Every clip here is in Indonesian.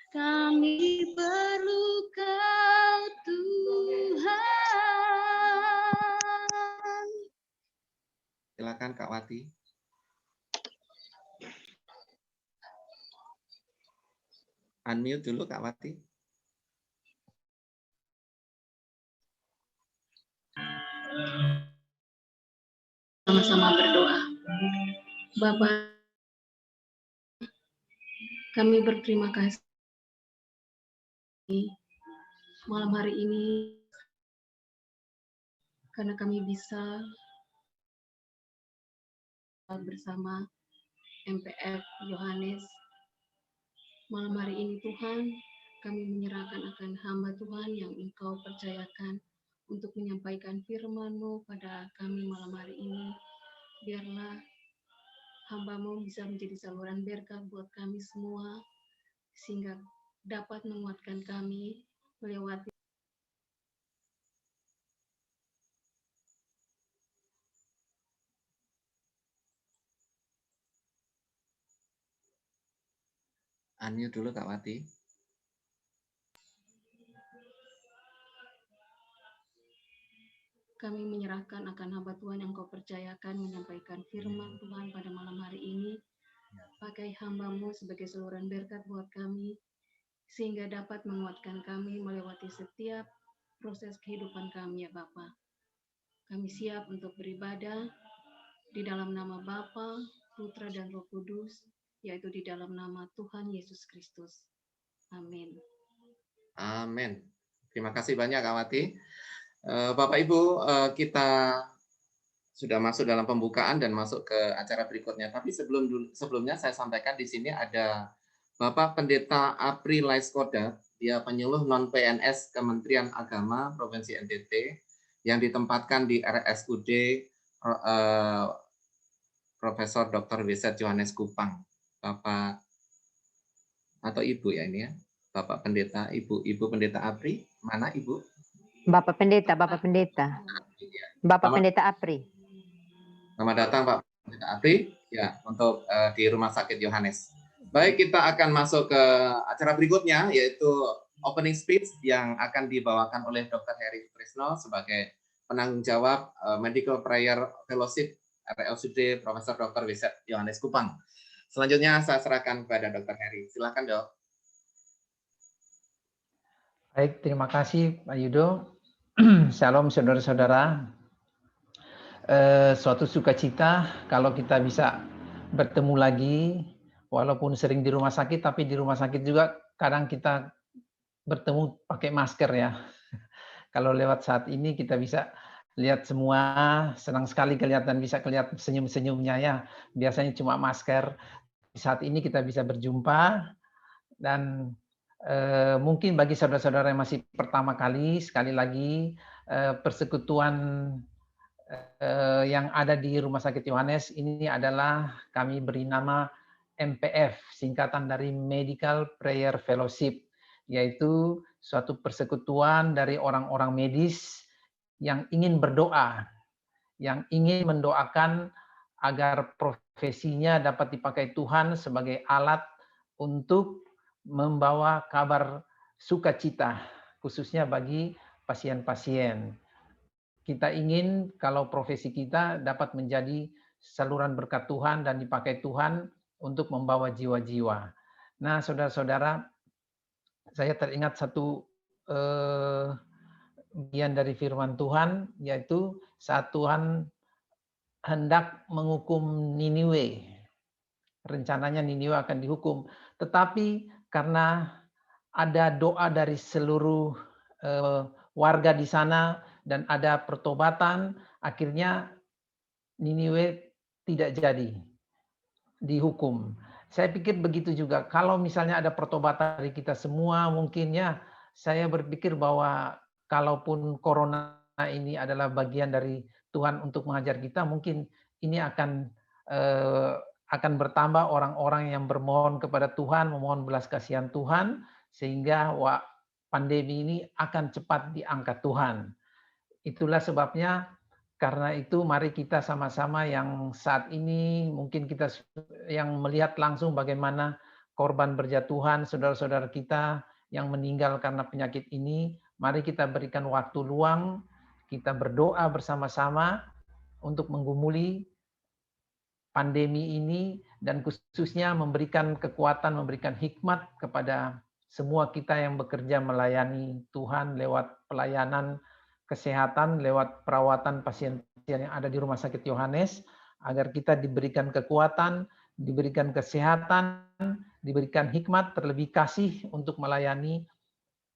Kami perlu Kau Tuhan. Silakan Kak Wati. Unmute dulu Kak Wati. Sama-sama berdoa. Bapa, kami berterima kasih malam hari ini karena kami bisa bersama MPF Yohanes. Malam hari ini Tuhan, kami menyerahkan akan hamba Tuhan yang Engkau percayakan untuk menyampaikan firman-Mu pada kami malam hari ini. Biarlah hamba-Mu bisa menjadi saluran berkat buat kami semua, sehingga dapat menguatkan kami melewati Unmute dulu Kak Wati. kami menyerahkan akan hamba Tuhan yang Kau percayakan menyampaikan firman Tuhan pada malam hari ini. Pakai hamba-Mu sebagai saluran berkat buat kami, sehingga dapat menguatkan kami melewati setiap proses kehidupan kami ya Bapa. Kami siap untuk beribadah di dalam nama Bapa, Putra dan Roh Kudus, yaitu di dalam nama Tuhan Yesus Kristus. Amin. Amin. Terima kasih banyak Kak Wati. Bapak Ibu, kita sudah masuk dalam pembukaan dan masuk ke acara berikutnya. Tapi sebelumnya saya sampaikan di sini ada Bapak Pendeta Apri Laiskoda, dia penyuluh non-PNS Kementerian Agama Provinsi NTT yang ditempatkan di RSUD Profesor Dr. Wiset Johannes Kupang. Bapak atau Ibu ya ini ya. Bapak Pendeta, Ibu Pendeta Apri, mana Ibu? Bapak Pendeta. Bapak Pendeta Apri. Selamat datang Pak Pendeta Apri ya untuk di Rumah Sakit Yohanes. Baik, kita akan masuk ke acara berikutnya yaitu opening speech yang akan dibawakan oleh Dr. Heri Trisno sebagai penanggung jawab Medical Prayer Fellowship RSUD Profesor Dr. Wiset Johannes Kupang. Selanjutnya saya serahkan kepada Dr. Heri. Silakan Dok. Baik, terima kasih Pak Yudo. Shalom saudara-saudara. Suatu sukacita kalau kita bisa bertemu lagi, walaupun sering di rumah sakit, tapi di rumah sakit juga kadang kita bertemu pakai masker ya. Kalau lewat saat ini kita bisa lihat semua, senang sekali bisa kelihatan senyum-senyumnya ya. Biasanya cuma masker. Saat ini kita bisa berjumpa dan mungkin bagi saudara-saudara yang masih pertama kali, sekali lagi persekutuan yang ada di Rumah Sakit Yohanes ini adalah kami beri nama MPF, singkatan dari Medical Prayer Fellowship, yaitu suatu persekutuan dari orang-orang medis yang ingin berdoa, yang ingin mendoakan agar profesinya dapat dipakai Tuhan sebagai alat untuk membawa kabar sukacita, khususnya bagi pasien-pasien. Kita ingin kalau profesi kita dapat menjadi saluran berkat Tuhan dan dipakai Tuhan untuk membawa jiwa-jiwa. Nah, saudara-saudara, saya teringat satu bagian dari firman Tuhan, yaitu saat Tuhan hendak menghukum Niniwe. Rencananya Niniwe akan dihukum. Tetapi karena ada doa dari seluruh warga di sana dan ada pertobatan, akhirnya Niniwe tidak jadi dihukum. Saya pikir begitu juga. Kalau misalnya ada pertobatan dari kita semua, mungkin ya saya berpikir bahwa kalaupun corona ini adalah bagian dari Tuhan untuk mengajar kita, mungkin ini akan bertambah orang-orang yang bermohon kepada Tuhan, memohon belas kasihan Tuhan, sehingga pandemi ini akan cepat diangkat Tuhan. Itulah sebabnya, karena itu mari kita sama-sama yang saat ini mungkin kita yang melihat langsung bagaimana korban berjatuhan, saudara-saudara kita yang meninggal karena penyakit ini, mari kita berikan waktu luang, kita berdoa bersama-sama untuk menggumuli pandemi ini, dan khususnya memberikan kekuatan, memberikan hikmat kepada semua kita yang bekerja melayani Tuhan lewat pelayanan kesehatan, lewat perawatan pasien-pasien yang ada di Rumah Sakit Yohanes, agar kita diberikan kekuatan, diberikan kesehatan, diberikan hikmat, terlebih kasih untuk melayani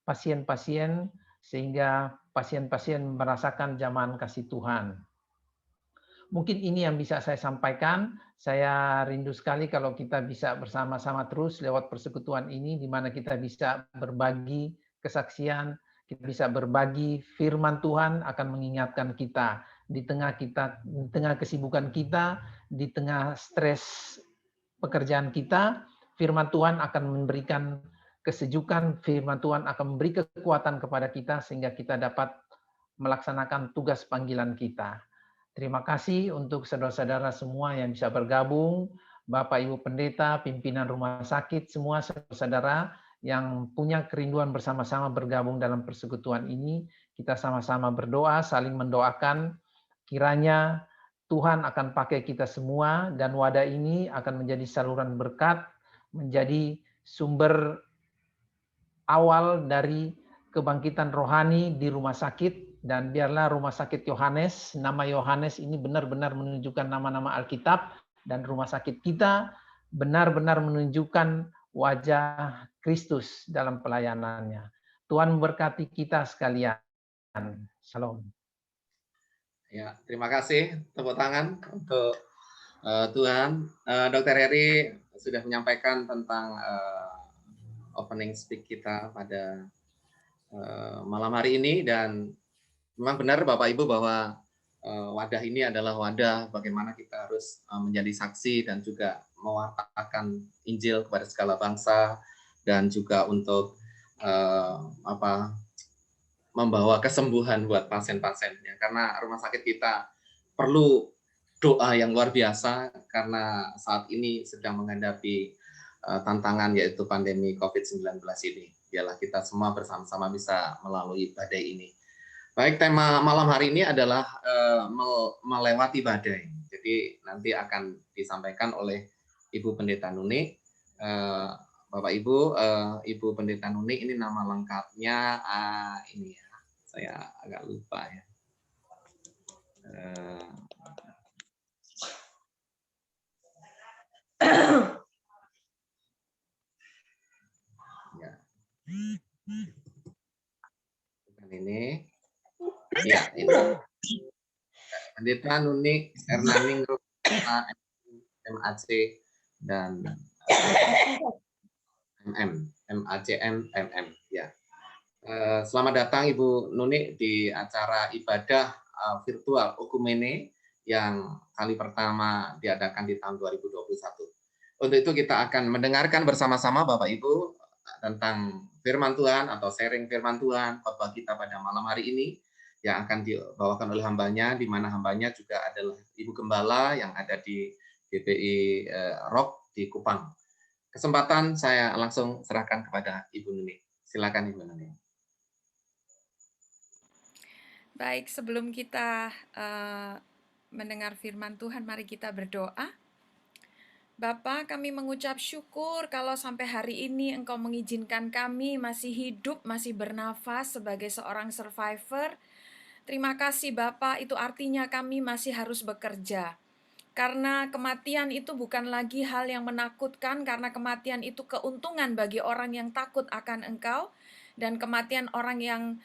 pasien-pasien, sehingga pasien-pasien merasakan jamahan kasih Tuhan. Mungkin ini yang bisa saya sampaikan. Saya rindu sekali kalau kita bisa bersama-sama terus lewat persekutuan ini, di mana kita bisa berbagi kesaksian, kita bisa berbagi firman Tuhan akan mengingatkan kita di tengah kesibukan kita, di tengah stres pekerjaan kita, firman Tuhan akan memberikan kesejukan, firman Tuhan akan memberi kekuatan kepada kita sehingga kita dapat melaksanakan tugas panggilan kita. Terima kasih untuk saudara-saudara semua yang bisa bergabung, Bapak Ibu Pendeta, pimpinan rumah sakit, semua saudara-saudara yang punya kerinduan bersama-sama bergabung dalam persekutuan ini. Kita sama-sama berdoa, saling mendoakan, kiranya Tuhan akan pakai kita semua dan wadah ini akan menjadi saluran berkat, menjadi sumber awal dari kebangkitan rohani di rumah sakit. Dan biarlah Rumah Sakit Yohanes, nama Yohanes ini benar-benar menunjukkan nama-nama Alkitab, dan rumah sakit kita benar-benar menunjukkan wajah Kristus dalam pelayanannya. Tuhan memberkati kita sekalian. Shalom. Ya, terima kasih. Tepuk tangan untuk Tuhan. Dr. Heri sudah menyampaikan tentang opening speak kita pada malam hari ini, dan memang benar Bapak Ibu bahwa wadah ini adalah wadah bagaimana kita harus menjadi saksi dan juga mewartakan Injil kepada segala bangsa, dan juga untuk membawa kesembuhan buat pasien-pasiennya. Karena rumah sakit kita perlu doa yang luar biasa karena saat ini sedang menghadapi tantangan yaitu pandemi COVID-19 ini. Biarlah kita semua bersama-sama bisa melalui badai ini. Baik, tema malam hari ini adalah melewati badai. Jadi nanti akan disampaikan oleh Ibu Pendeta Nuni. Bapak Ibu, Ibu Pendeta Nuni ini nama lengkapnya ini ya, saya agak lupa ya. Ya. Bukan ini. Ya, ini. Pendeta Nuni Ernaning MAC dan MACM MM. Ya. Selamat datang Ibu Nuni di acara ibadah virtual Okumene yang kali pertama diadakan di tahun 2021. Untuk itu kita akan mendengarkan bersama-sama Bapak Ibu tentang firman Tuhan atau sharing firman Tuhan khotbah kita pada malam hari ini, yang akan dibawakan oleh hambanya, di mana hambanya juga adalah Ibu Gembala yang ada di GPI Rock di Kupang. Kesempatan saya langsung serahkan kepada Ibu Nuni. Silakan Ibu Nuni. Baik, sebelum kita mendengar firman Tuhan, mari kita berdoa. Bapa, kami mengucap syukur kalau sampai hari ini Engkau mengizinkan kami masih hidup, masih bernafas sebagai seorang survivor. Terima kasih Bapa, itu artinya kami masih harus bekerja. Karena kematian itu bukan lagi hal yang menakutkan, karena kematian itu keuntungan bagi orang yang takut akan Engkau, dan kematian orang yang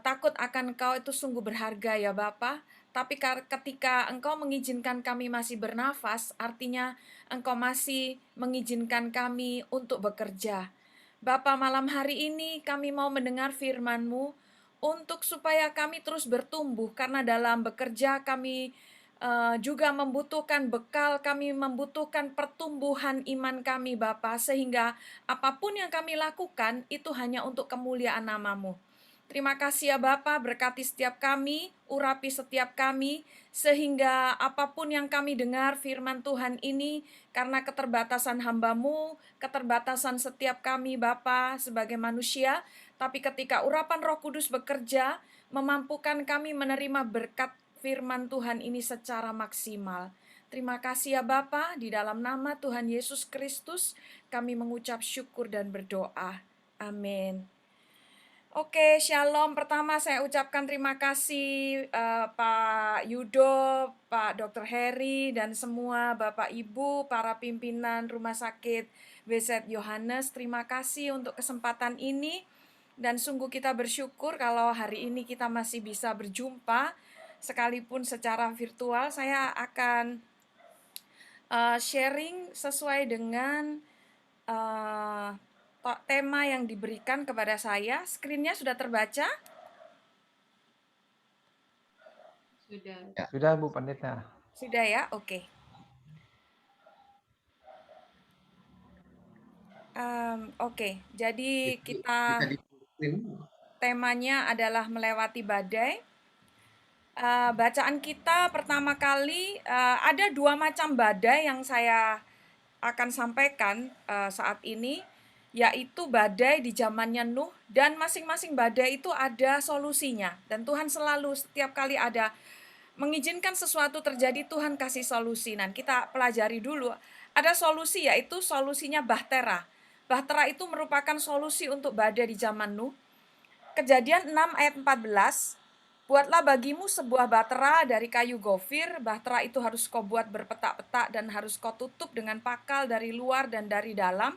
takut akan Engkau itu sungguh berharga ya Bapa. Tapi ketika Engkau mengizinkan kami masih bernafas, artinya Engkau masih mengizinkan kami untuk bekerja. Bapa, malam hari ini kami mau mendengar firman-Mu untuk supaya kami terus bertumbuh, karena dalam bekerja kami juga membutuhkan bekal, kami membutuhkan pertumbuhan iman kami Bapa, sehingga apapun yang kami lakukan itu hanya untuk kemuliaan nama-Mu. Terima kasih ya Bapa, berkati setiap kami, urapi setiap kami, sehingga apapun yang kami dengar firman Tuhan ini, karena keterbatasan hamba-Mu, keterbatasan setiap kami Bapa sebagai manusia, tapi ketika urapan Roh Kudus bekerja, memampukan kami menerima berkat firman Tuhan ini secara maksimal. Terima kasih ya Bapa, di dalam nama Tuhan Yesus Kristus, kami mengucap syukur dan berdoa. Amin. Oke, shalom. Pertama saya ucapkan terima kasih Pak Yudo, Pak Dr. Heri, dan semua Bapak Ibu, para pimpinan Rumah Sakit WZ Yohanes. Terima kasih untuk kesempatan ini. Dan sungguh kita bersyukur kalau hari ini kita masih bisa berjumpa, sekalipun secara virtual. Saya akan sharing sesuai dengan tema yang diberikan kepada saya. Screen-nya sudah terbaca? Sudah. Sudah Bu Pendeta. Sudah ya? Oke. Oke, jadi kita Bisa di-screen. temanya adalah melewati badai. Bacaan kita pertama kali ada 2 macam badai yang saya akan sampaikan saat ini, yaitu badai di zamannya Nuh, dan masing-masing badai itu ada solusinya. Dan Tuhan selalu setiap kali ada mengizinkan sesuatu terjadi, Tuhan kasih solusi. Nah, kita pelajari dulu. Ada solusi, yaitu solusinya Bahtera. Bahtera itu merupakan solusi untuk badai di zaman Nuh. Kejadian 6 ayat 14. Buatlah bagimu sebuah bahtera dari kayu gofir. Bahtera itu harus kau buat berpetak-petak dan harus kau tutup dengan pakal dari luar dan dari dalam.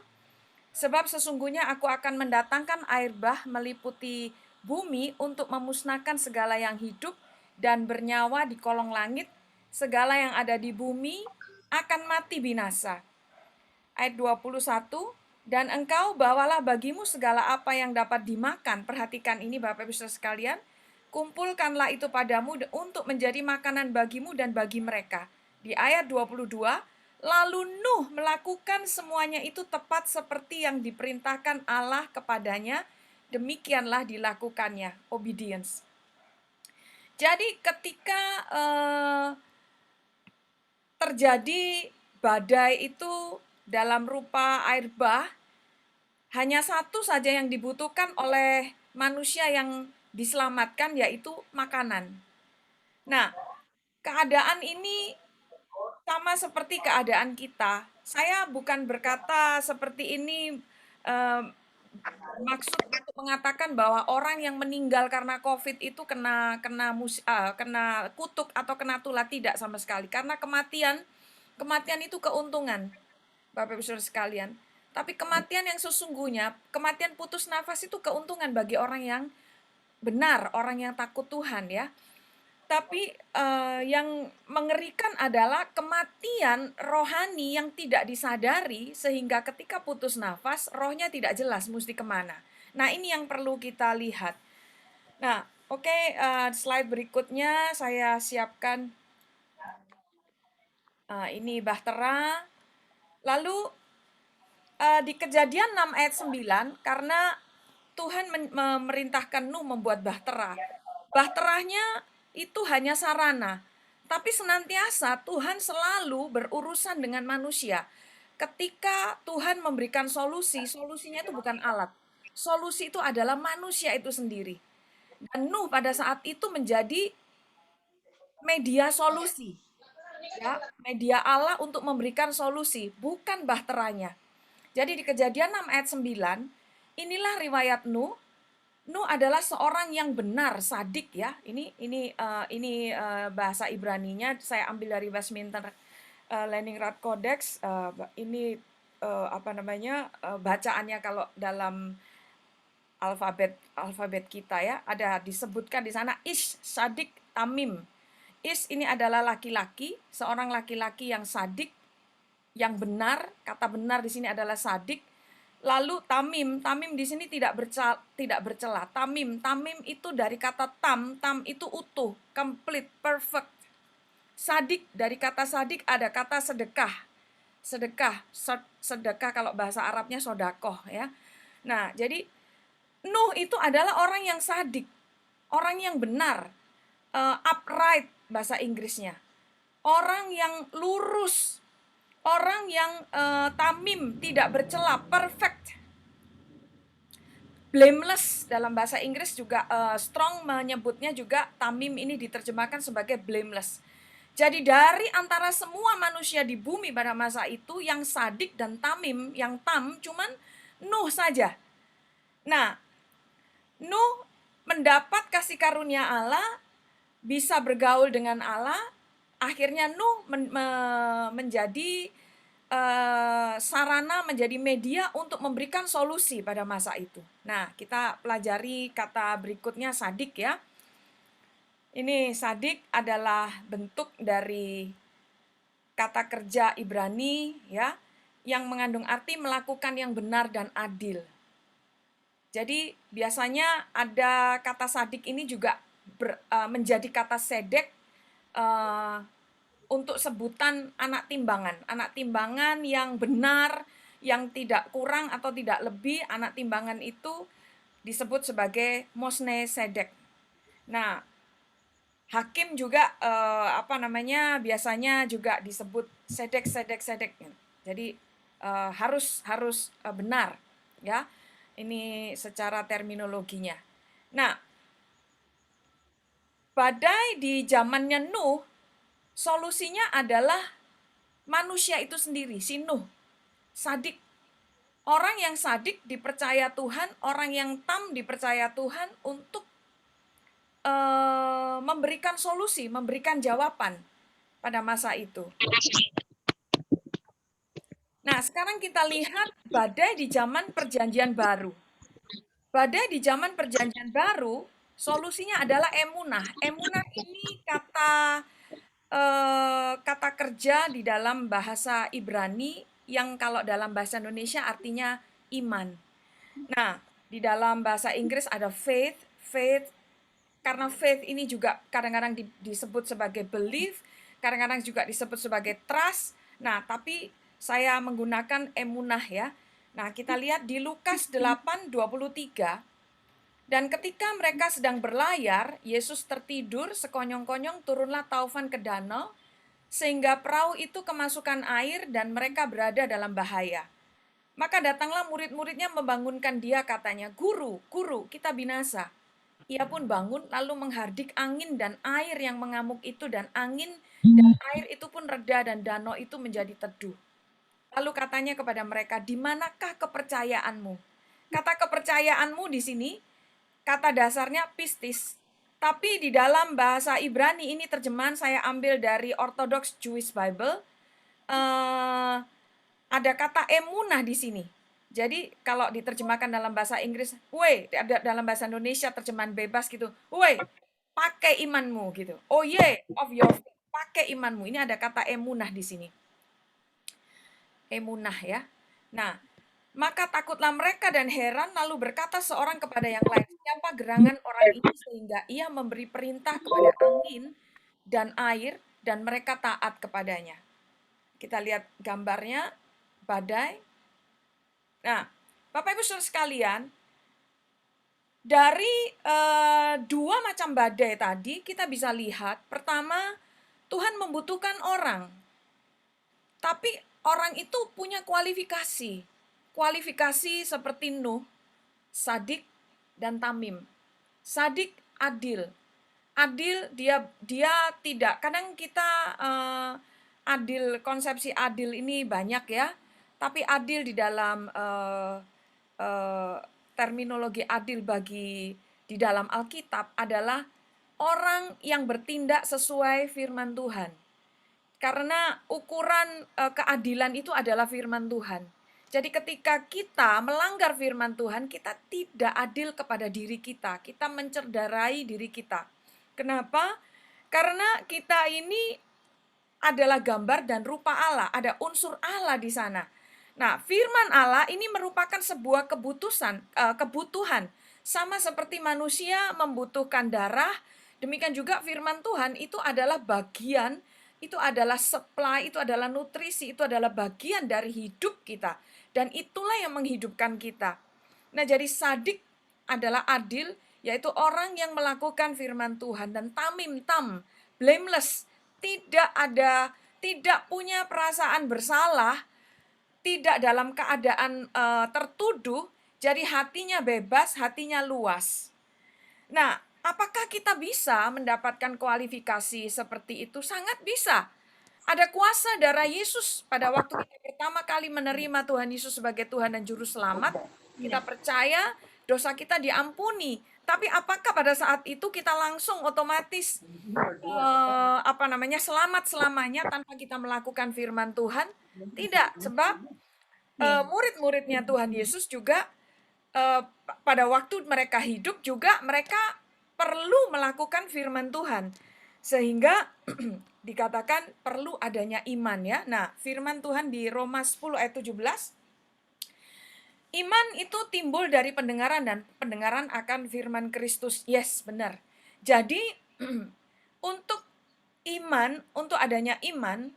Sebab sesungguhnya aku akan mendatangkan air bah meliputi bumi untuk memusnahkan segala yang hidup dan bernyawa di kolong langit. Segala yang ada di bumi akan mati binasa. Ayat 21. Dan engkau bawalah bagimu segala apa yang dapat dimakan. Perhatikan ini Bapak Ibu Saudara sekalian. Kumpulkanlah itu padamu untuk menjadi makanan bagimu dan bagi mereka. Di ayat 22, lalu Nuh melakukan semuanya itu tepat seperti yang diperintahkan Allah kepadanya. Demikianlah dilakukannya, obedience. Jadi ketika terjadi badai itu dalam rupa air bah, hanya satu saja yang dibutuhkan oleh manusia yang diselamatkan, yaitu makanan. Nah, keadaan ini sama seperti keadaan kita. Saya bukan berkata seperti ini maksud untuk mengatakan bahwa orang yang meninggal karena COVID itu kena kutuk atau kena tulah, tidak sama sekali. Karena kematian itu keuntungan, Bapak Ibu Saudara sekalian. Tapi kematian yang sesungguhnya, kematian putus nafas itu keuntungan bagi orang yang benar, orang yang takut Tuhan ya. Tapi yang mengerikan adalah kematian rohani yang tidak disadari, sehingga ketika putus nafas, rohnya tidak jelas mesti kemana. Nah, ini yang perlu kita lihat. Nah, oke, slide berikutnya saya siapkan. Ini bahtera. Lalu di Kejadian 6 ayat 9, karena Tuhan memerintahkan Nuh membuat bahtera. Bahteranya itu hanya sarana, tapi senantiasa Tuhan selalu berurusan dengan manusia. Ketika Tuhan memberikan solusi, solusinya itu bukan alat. Solusi itu adalah manusia itu sendiri. Dan Nuh pada saat itu menjadi media solusi. Ya, media Allah untuk memberikan solusi, bukan bahteranya. Jadi di Kejadian 6 ayat 9, inilah riwayat Nuh. Nuh adalah seorang yang benar, sadik ya. Ini bahasa Ibraninya saya ambil dari Westminster Leningrad Codex. Ini bacaannya kalau dalam alfabet kita ya, ada disebutkan di sana Ish, sadik, tamim. Ish ini adalah laki-laki, seorang laki-laki yang sadik, yang benar. Kata benar di sini adalah sadik. Lalu tamim di sini tidak bercela. Tamim itu dari kata tam itu utuh, complete, perfect. Sadik, dari kata sadik ada kata sedekah. Sedekah kalau bahasa Arabnya sodakoh ya. Nah, jadi Nuh itu adalah orang yang sadik, orang yang benar, upright bahasa Inggrisnya. Orang yang lurus, orang yang tamim, tidak bercela, perfect. Blameless dalam bahasa Inggris juga, Strong menyebutnya juga tamim ini diterjemahkan sebagai blameless. Jadi dari antara semua manusia di bumi pada masa itu, yang sadik dan tamim, yang cuman Nuh saja. Nah, Nuh mendapat kasih karunia Allah, bisa bergaul dengan Allah, akhirnya Nuh menjadi sarana, menjadi media untuk memberikan solusi pada masa itu. Nah, kita pelajari kata berikutnya, sadik ya. Ini sadik adalah bentuk dari kata kerja Ibrani ya, yang mengandung arti melakukan yang benar dan adil. Jadi biasanya ada kata sadik ini juga menjadi kata sedek untuk sebutan anak timbangan yang benar, yang tidak kurang atau tidak lebih. Anak timbangan itu disebut sebagai mosne sedek. Nah, hakim juga biasanya juga disebut sedek. Jadi harus benar ya. Ini secara terminologinya. Nah, badai di zamannya Nuh, solusinya adalah manusia itu sendiri, si Nuh, sadik. Orang yang sadik dipercaya Tuhan, orang yang dipercaya Tuhan untuk memberikan solusi, memberikan jawaban pada masa itu. Nah, sekarang kita lihat badai di zaman Perjanjian Baru. Badai di zaman Perjanjian Baru, solusinya adalah emunah. Emunah ini kata kerja di dalam bahasa Ibrani yang kalau dalam bahasa Indonesia artinya iman. Nah, di dalam bahasa Inggris ada faith, karena faith ini juga kadang-kadang disebut sebagai belief, kadang-kadang juga disebut sebagai trust. Nah, tapi saya menggunakan emunah ya. Nah, kita lihat di Lukas 8:23. Dan ketika mereka sedang berlayar, Yesus tertidur, sekonyong-konyong turunlah taufan ke danau, sehingga perahu itu kemasukan air dan mereka berada dalam bahaya. Maka datanglah murid-muridnya membangunkan dia, katanya, "Guru, guru, kita binasa." Ia pun bangun lalu menghardik angin dan air yang mengamuk itu, dan angin dan air itu pun reda dan danau itu menjadi teduh. Lalu katanya kepada mereka, "Di manakah kepercayaanmu?" Kata kepercayaanmu di sini, kata dasarnya pistis. Tapi di dalam bahasa Ibrani ini terjemahan saya ambil dari Orthodox Jewish Bible. Ada kata emunah di sini. Jadi kalau diterjemahkan dalam bahasa Inggris, dalam bahasa Indonesia terjemahan bebas gitu, pakai imanmu gitu. Oh of your faith, pakai imanmu. Ini ada kata emunah di sini. Emunah ya. Nah, maka takutlah mereka dan heran, lalu berkata seorang kepada yang lain, "Siapa gerangan orang ini sehingga ia memberi perintah kepada angin dan air dan mereka taat kepadanya?" Kita lihat gambarnya, badai. Nah, Bapak Ibu Saudara sekalian, dari dua macam badai tadi kita bisa lihat, pertama, Tuhan membutuhkan orang. Tapi orang itu punya kualifikasi. Kualifikasi seperti Nuh, sadik dan tamim. Sadik adil. Adil dia tidak. Kadang kita adil, konsepsi adil ini banyak ya. Tapi adil di dalam terminologi adil di dalam Alkitab adalah orang yang bertindak sesuai firman Tuhan. Karena ukuran keadilan itu adalah firman Tuhan. Jadi ketika kita melanggar firman Tuhan, kita tidak adil kepada diri kita. Kita mencerdarai diri kita. Kenapa? Karena kita ini adalah gambar dan rupa Allah. Ada unsur Allah di sana. Nah, firman Allah ini merupakan sebuah kebutuhan. Sama seperti manusia membutuhkan darah, demikian juga firman Tuhan itu adalah bagian, itu adalah supply, itu adalah nutrisi, itu adalah bagian dari hidup kita. Dan itulah yang menghidupkan kita. Nah, jadi sadik adalah adil, yaitu orang yang melakukan firman Tuhan dan tamim tam, blameless, tidak punya perasaan bersalah, tidak dalam keadaan tertuduh, jadi hatinya bebas, hatinya luas. Nah, apakah kita bisa mendapatkan kualifikasi seperti itu? Sangat bisa. Ada kuasa darah Yesus pada waktu kita pertama kali menerima Tuhan Yesus sebagai Tuhan dan Juru Selamat. Kita percaya dosa kita diampuni. Tapi apakah pada saat itu kita langsung otomatis selamat selamanya tanpa kita melakukan firman Tuhan? Tidak, sebab murid-muridnya Tuhan Yesus juga pada waktu mereka hidup juga mereka perlu melakukan firman Tuhan. Sehingga dikatakan perlu adanya iman ya. Nah, firman Tuhan di Roma 10 ayat 17, iman itu timbul dari pendengaran dan pendengaran akan firman Kristus. Yes, benar. Jadi untuk adanya iman,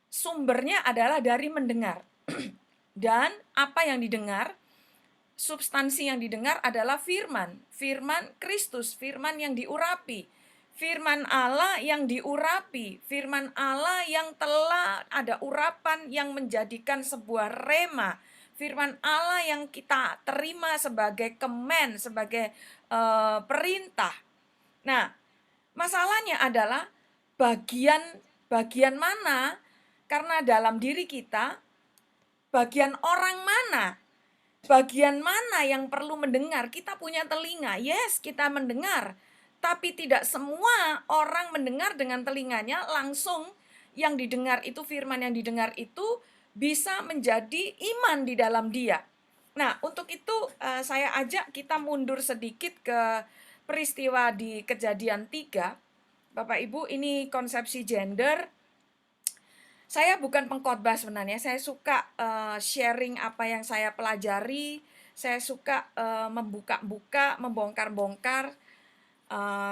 sumbernya adalah dari mendengar. Dan apa yang didengar, substansi yang didengar adalah firman Kristus, firman yang diurapi. Firman Allah yang diurapi, firman Allah yang telah ada urapan yang menjadikan sebuah rema, firman Allah yang kita terima sebagai command, sebagai perintah. Nah, masalahnya adalah bagian mana, karena dalam diri kita, bagian orang mana, bagian mana yang perlu mendengar. Kita punya telinga, yes, kita mendengar. Tapi tidak semua orang mendengar dengan telinganya langsung. Yang didengar itu, firman yang didengar itu bisa menjadi iman di dalam dia. Nah, untuk itu saya ajak kita mundur sedikit ke peristiwa di Kejadian 3. Bapak Ibu, ini konsepsi gender. Saya bukan pengkhotbah sebenarnya, saya suka sharing apa yang saya pelajari, saya suka membuka-buka, membongkar-bongkar.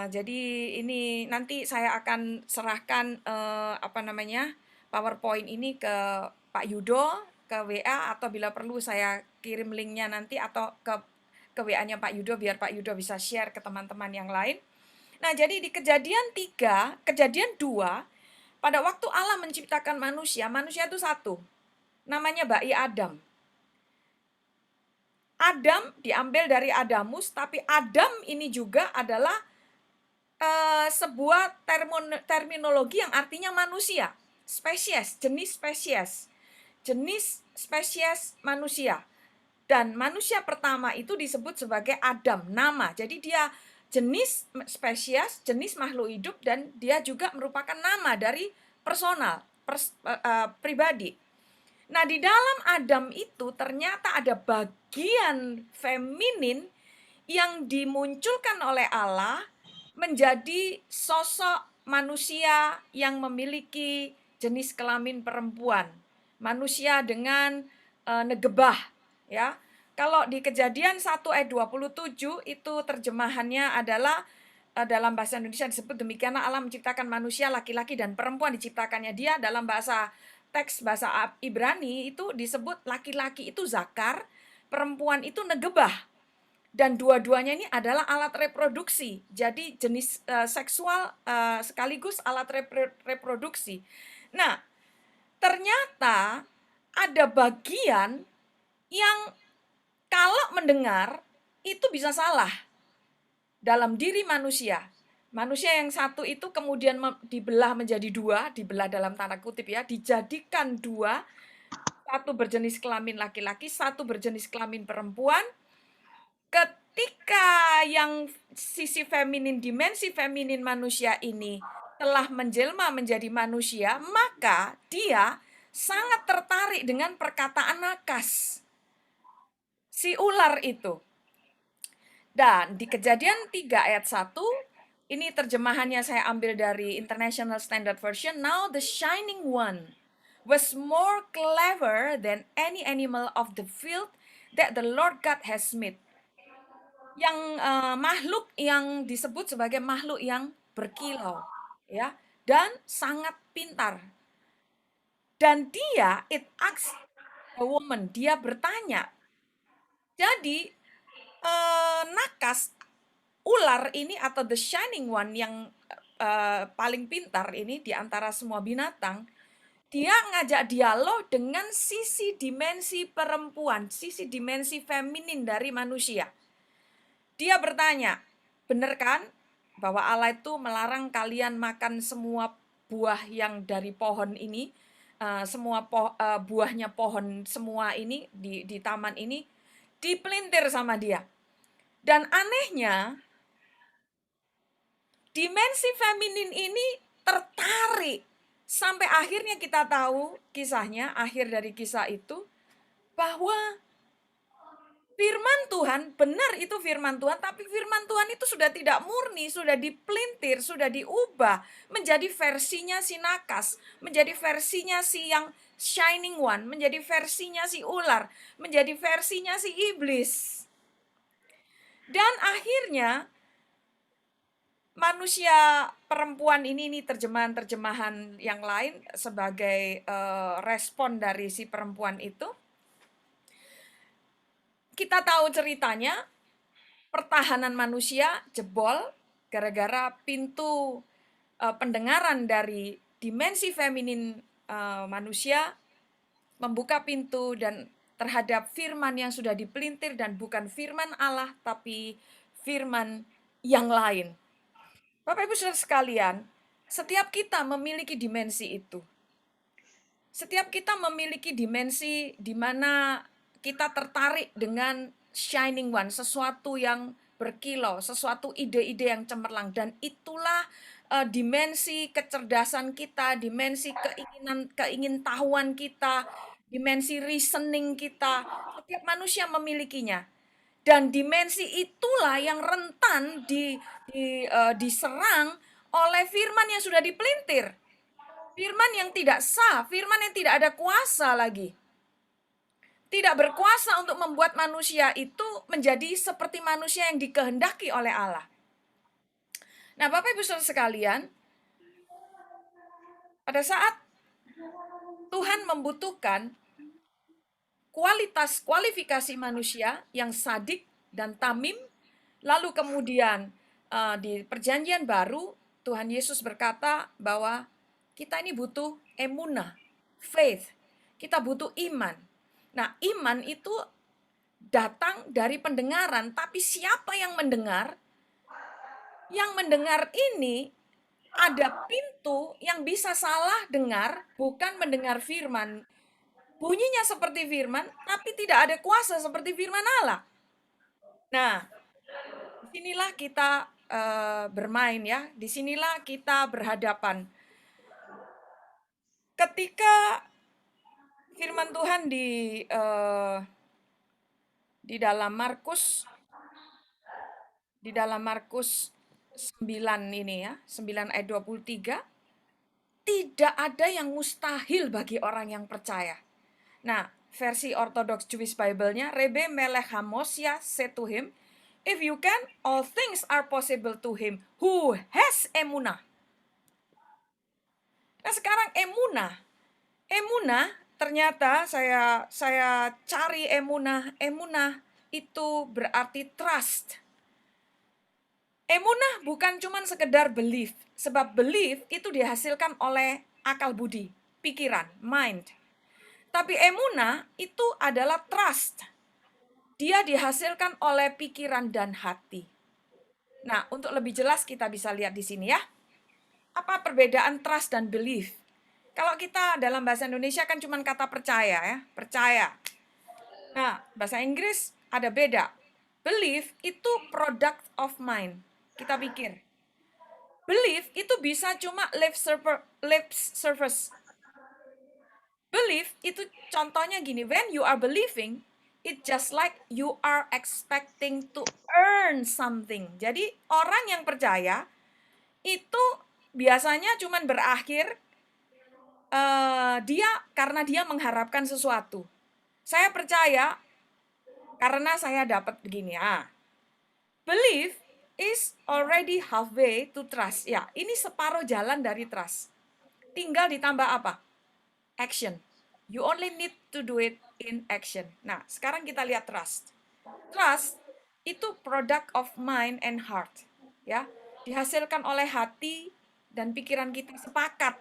Jadi ini nanti saya akan serahkan PowerPoint ini ke Pak Yudo, ke WA, atau bila perlu saya kirim linknya nanti atau ke WA-nya Pak Yudo biar Pak Yudo bisa share ke teman-teman yang lain. Nah, jadi di Kejadian 2, pada waktu Allah menciptakan manusia itu satu. Namanya bayi Adam. Adam diambil dari Adamus, tapi Adam ini juga adalah sebuah terminologi yang artinya manusia. Spesies, jenis spesies manusia. Dan manusia pertama itu disebut sebagai Adam, nama. Jadi dia jenis spesies, jenis makhluk hidup, dan dia juga merupakan nama dari personal, pribadi. Nah, di dalam Adam itu ternyata ada bagian feminin yang dimunculkan oleh Allah menjadi sosok manusia yang memiliki jenis kelamin perempuan. Manusia dengan negebah, ya. Kalau di Kejadian 1 ayat 27 itu terjemahannya adalah dalam bahasa Indonesia disebut demikianlah Allah menciptakan manusia laki-laki dan perempuan diciptakannya dia. Dalam teks bahasa Ibrani itu disebut laki-laki itu zakar, perempuan itu negebah. Dan dua-duanya ini adalah alat reproduksi. Jadi jenis seksual sekaligus alat reproduksi. Nah, ternyata ada bagian yang kalau mendengar itu bisa salah dalam diri manusia. Manusia yang satu itu kemudian dibelah menjadi dua, dibelah dalam tanda kutip ya, dijadikan dua, satu berjenis kelamin laki-laki, satu berjenis kelamin perempuan. Ketika yang sisi feminin, dimensi feminin manusia ini telah menjelma menjadi manusia, maka dia sangat tertarik dengan perkataan nakas si ular itu. Dan di Kejadian 3 ayat 1, ini terjemahannya saya ambil dari International Standard Version. Now the shining one was more clever than any animal of the field that the Lord God has made. Yang makhluk yang disebut sebagai makhluk yang berkilau, ya, dan sangat pintar. Dan dia, it asks a woman, dia bertanya. Jadi nakas, ular ini atau the shining one yang paling pintar ini di antara semua binatang, dia ngajak dialog dengan sisi dimensi perempuan, sisi dimensi feminin dari manusia. Dia bertanya, benar kan bahwa Allah itu melarang kalian makan semua buah yang dari pohon ini, semua buahnya pohon semua ini di taman ini dipelintir sama dia. Dan anehnya, dimensi feminin ini tertarik. Sampai akhirnya kita tahu kisahnya, akhir dari kisah itu, bahwa firman Tuhan, benar itu firman Tuhan, tapi firman Tuhan itu sudah tidak murni, sudah dipelintir, sudah diubah menjadi versinya si nakas, menjadi versinya si yang shining one, menjadi versinya si ular, menjadi versinya si iblis. Dan akhirnya manusia perempuan ini terjemahan-terjemahan yang lain sebagai respon dari si perempuan itu. Kita tahu ceritanya, pertahanan manusia jebol gara-gara pintu pendengaran dari dimensi feminin manusia membuka pintu dan terhadap firman yang sudah dipelintir dan bukan firman Allah tapi firman yang lain. Bapak Ibu Saudara sekalian, setiap kita memiliki dimensi itu. Setiap kita memiliki dimensi di mana kita tertarik dengan shining one, sesuatu yang berkilau, sesuatu ide-ide yang cemerlang. Dan itulah dimensi kecerdasan kita, dimensi keingintahuan kita, dimensi reasoning kita. Setiap manusia memilikinya. Dan dimensi itulah yang rentan diserang oleh firman yang sudah dipelintir. Firman yang tidak sah, firman yang tidak ada kuasa lagi. Tidak berkuasa untuk membuat manusia itu menjadi seperti manusia yang dikehendaki oleh Allah. Nah, Bapak Ibu Saudara sekalian, pada saat Tuhan membutuhkan kualifikasi manusia yang sadik dan tamim, lalu kemudian di perjanjian baru Tuhan Yesus berkata bahwa kita ini butuh emunah, faith, kita butuh iman. Nah, iman itu datang dari pendengaran, tapi siapa yang mendengar? Yang mendengar ini ada pintu yang bisa salah dengar, bukan mendengar firman. Bunyinya seperti firman, tapi tidak ada kuasa seperti firman Allah. Nah, disinilah kita bermain ya, disinilah kita berhadapan. Ketika firman Tuhan di dalam Markus 9 ini ya, 9 ayat 23, tidak ada yang mustahil bagi orang yang percaya. Nah, versi Orthodox Jewish Bible-nya, Rebe Melech Hamosya said to him, if you can, all things are possible to him who has emunah. Nah, sekarang emunah ternyata saya cari emunah itu berarti trust. Emunah bukan cuma sekedar belief, sebab belief itu dihasilkan oleh akal budi, pikiran, mind. Tapi emunah itu adalah trust. Dia dihasilkan oleh pikiran dan hati. Nah, untuk lebih jelas kita bisa lihat di sini ya. Apa perbedaan trust dan belief? Kalau kita dalam bahasa Indonesia kan cuma kata percaya ya, percaya. Nah, bahasa Inggris ada beda. Belief itu product of mind. Kita pikir. Belief itu bisa cuma lip service. Belief itu contohnya gini, when you are believing, it just like you are expecting to earn something. Jadi orang yang percaya itu biasanya cuma berakhir karena dia mengharapkan sesuatu. Saya percaya karena saya dapat begini. Belief is already halfway to trust. Ya, ini separuh jalan dari trust. Tinggal ditambah apa? Action. You only need to do it in action. Nah, sekarang kita lihat trust. Trust itu product of mind and heart, ya. Dihasilkan oleh hati dan pikiran kita sepakat.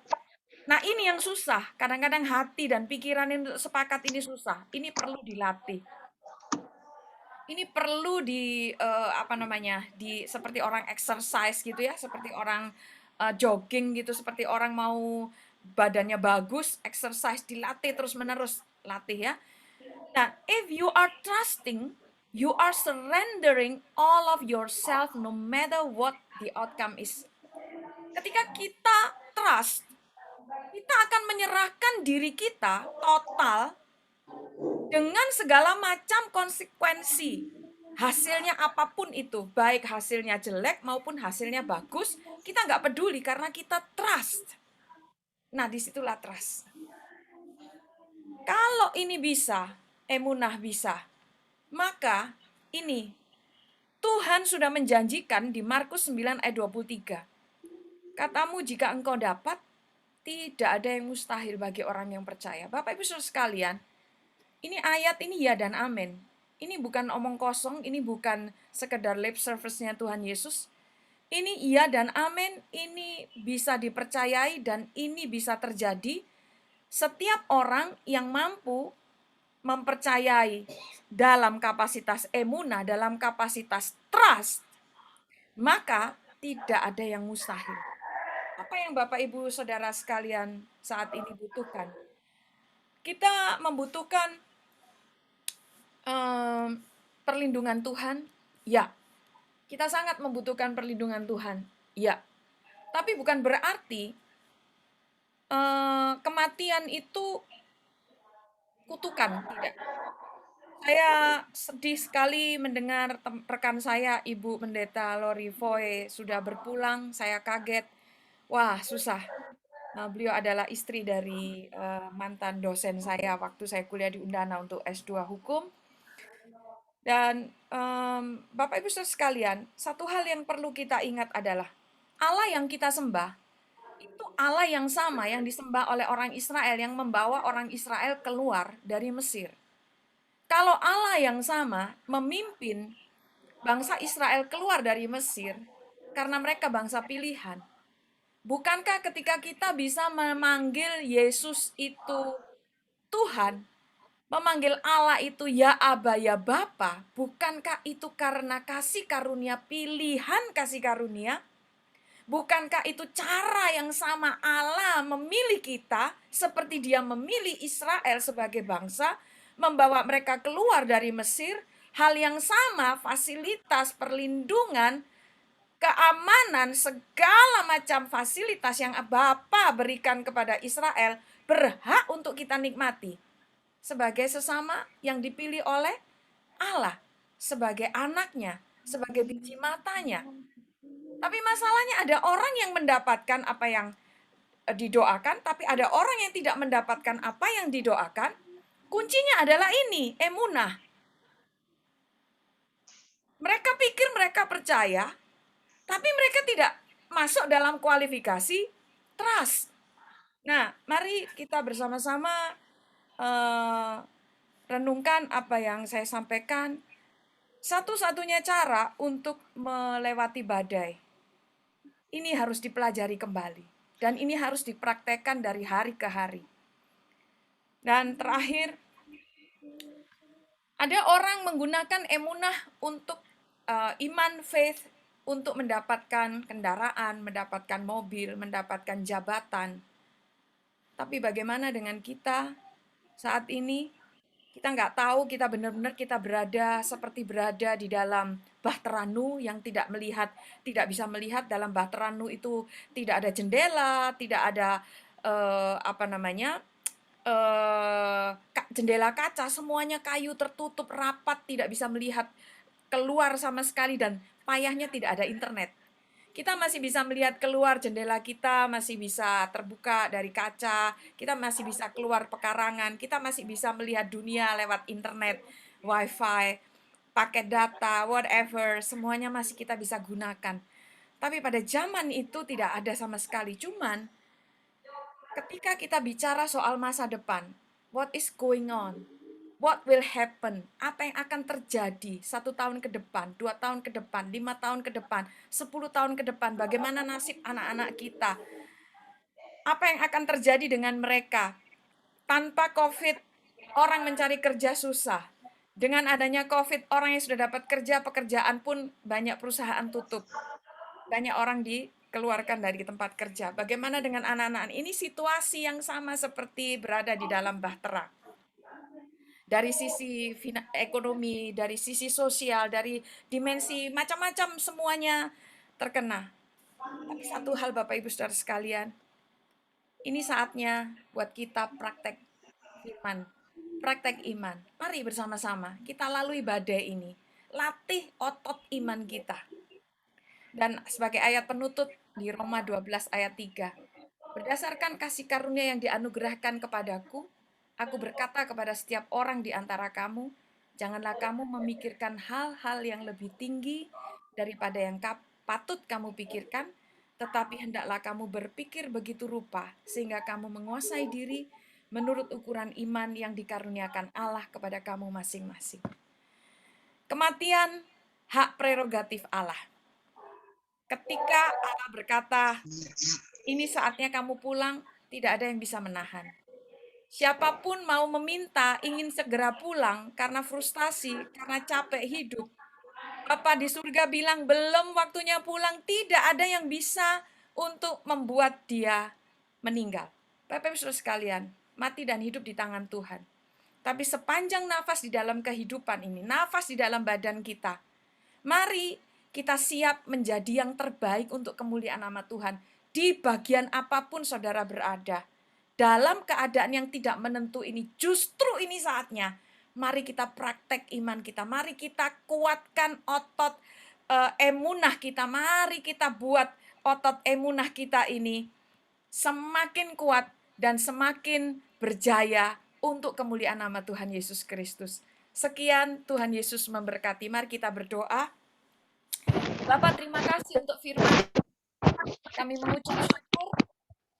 Nah, ini yang susah. Kadang-kadang hati dan pikiran yang sepakat ini susah. Ini perlu dilatih. Ini perlu seperti orang exercise gitu ya, seperti orang jogging gitu, seperti orang mau badannya bagus, exercise dilatih terus-menerus, latih ya. Nah, if you are trusting, you are surrendering all of yourself no matter what the outcome is. Ketika kita trust, kita akan menyerahkan diri kita total dengan segala macam konsekuensi. Hasilnya apapun itu, baik hasilnya jelek maupun hasilnya bagus, kita nggak peduli karena kita trust. Nah, disitulah trust. Kalau ini bisa, emunah bisa, maka ini Tuhan sudah menjanjikan di Markus 9 ayat 23. Katamu jika engkau dapat, tidak ada yang mustahil bagi orang yang percaya. Bapak Ibu Saudara sekalian, ini ayat ini ya dan amin. Ini bukan omong kosong, ini bukan sekedar lip service-nya Tuhan Yesus. Ini iya dan amin, ini bisa dipercayai dan ini bisa terjadi. Setiap orang yang mampu mempercayai dalam kapasitas emunah, dalam kapasitas trust, maka tidak ada yang mustahil. Apa yang Bapak Ibu Saudara sekalian saat ini butuhkan? Kita membutuhkan perlindungan Tuhan, ya. Kita sangat membutuhkan perlindungan Tuhan, ya. Tapi bukan berarti kematian itu kutukan, tidak. Saya sedih sekali mendengar rekan saya, Ibu Pendeta Lori Foy, sudah berpulang. Saya kaget. Wah, susah. Nah, beliau adalah istri dari mantan dosen saya waktu saya kuliah di Undana untuk S2 Hukum. Dan Bapak Ibu Saudara sekalian, satu hal yang perlu kita ingat adalah Allah yang kita sembah itu Allah yang sama yang disembah oleh orang Israel yang membawa orang Israel keluar dari Mesir. Kalau Allah yang sama memimpin bangsa Israel keluar dari Mesir karena mereka bangsa pilihan, bukankah ketika kita bisa memanggil Yesus itu Tuhan, memanggil Allah itu ya Aba, ya Bapa, bukankah itu karena kasih karunia, pilihan kasih karunia? Bukankah itu cara yang sama Allah memilih kita seperti Dia memilih Israel sebagai bangsa, membawa mereka keluar dari Mesir? Hal yang sama, fasilitas, perlindungan, keamanan, segala macam fasilitas yang Bapa berikan kepada Israel berhak untuk kita nikmati sebagai sesama yang dipilih oleh Allah, sebagai anaknya, sebagai biji matanya. Tapi masalahnya ada orang yang mendapatkan apa yang didoakan, tapi ada orang yang tidak mendapatkan apa yang didoakan. Kuncinya adalah ini, emunah. Mereka pikir mereka percaya, tapi mereka tidak masuk dalam kualifikasi trust. Nah, mari kita bersama-sama renungkan apa yang saya sampaikan. Satu-satunya cara untuk melewati badai, ini harus dipelajari kembali. Dan ini harus dipraktekkan dari hari ke hari. Dan terakhir, ada orang menggunakan emunah untuk iman, faith, untuk mendapatkan kendaraan, mendapatkan mobil, mendapatkan jabatan. Tapi bagaimana dengan kita saat ini? Kita nggak tahu, kita benar-benar kita berada seperti berada di dalam bahtera Nuh yang tidak bisa melihat. Dalam bahtera Nuh itu tidak ada jendela, tidak ada jendela kaca, semuanya kayu tertutup rapat, tidak bisa melihat keluar sama sekali dan payahnya tidak ada internet. Kita masih bisa melihat keluar, jendela kita masih bisa terbuka dari kaca, kita masih bisa keluar pekarangan, kita masih bisa melihat dunia lewat internet, wifi, paket data, whatever, semuanya masih kita bisa gunakan. Tapi pada zaman itu tidak ada sama sekali. Cuman ketika kita bicara soal masa depan, what is going on? What will happen? Apa yang akan terjadi 1 tahun ke depan, 2 tahun ke depan, 5 tahun ke depan, 10 tahun ke depan? Bagaimana nasib anak-anak kita? Apa yang akan terjadi dengan mereka? Tanpa COVID, orang mencari kerja susah. Dengan adanya COVID, orang yang sudah dapat kerja, pekerjaan pun banyak perusahaan tutup. Banyak orang dikeluarkan dari tempat kerja. Bagaimana dengan anak-anak? Ini situasi yang sama seperti berada di dalam bahtera. Dari sisi ekonomi, dari sisi sosial, dari dimensi macam-macam semuanya terkena. Tapi satu hal Bapak Ibu Saudara sekalian, ini saatnya buat kita praktek firman, praktek iman. Mari bersama-sama kita lalui badai ini. Latih otot iman kita. Dan sebagai ayat penutup di Roma 12 ayat 3. Berdasarkan kasih karunia yang dianugerahkan kepadaku, aku berkata kepada setiap orang di antara kamu, janganlah kamu memikirkan hal-hal yang lebih tinggi daripada yang patut kamu pikirkan, tetapi hendaklah kamu berpikir begitu rupa, sehingga kamu menguasai diri menurut ukuran iman yang dikaruniakan Allah kepada kamu masing-masing. Kematian, hak prerogatif Allah. Ketika Allah berkata, ini saatnya kamu pulang, tidak ada yang bisa menahan. Siapapun mau meminta, ingin segera pulang karena frustasi, karena capek hidup. Bapa di surga bilang, belum waktunya pulang, tidak ada yang bisa untuk membuat dia meninggal. Bapak Ibu Saudara sekalian, mati dan hidup di tangan Tuhan. Tapi sepanjang nafas di dalam kehidupan ini, nafas di dalam badan kita, mari kita siap menjadi yang terbaik untuk kemuliaan nama Tuhan. Di bagian apapun saudara berada, dalam keadaan yang tidak menentu ini, justru ini saatnya. Mari kita praktek iman kita, mari kita kuatkan otot emunah kita, mari kita buat otot emunah kita ini semakin kuat dan semakin berjaya untuk kemuliaan nama Tuhan Yesus Kristus. Sekian, Tuhan Yesus memberkati. Mari kita berdoa. Bapak, terima kasih untuk firman. Kami mengucap syukur.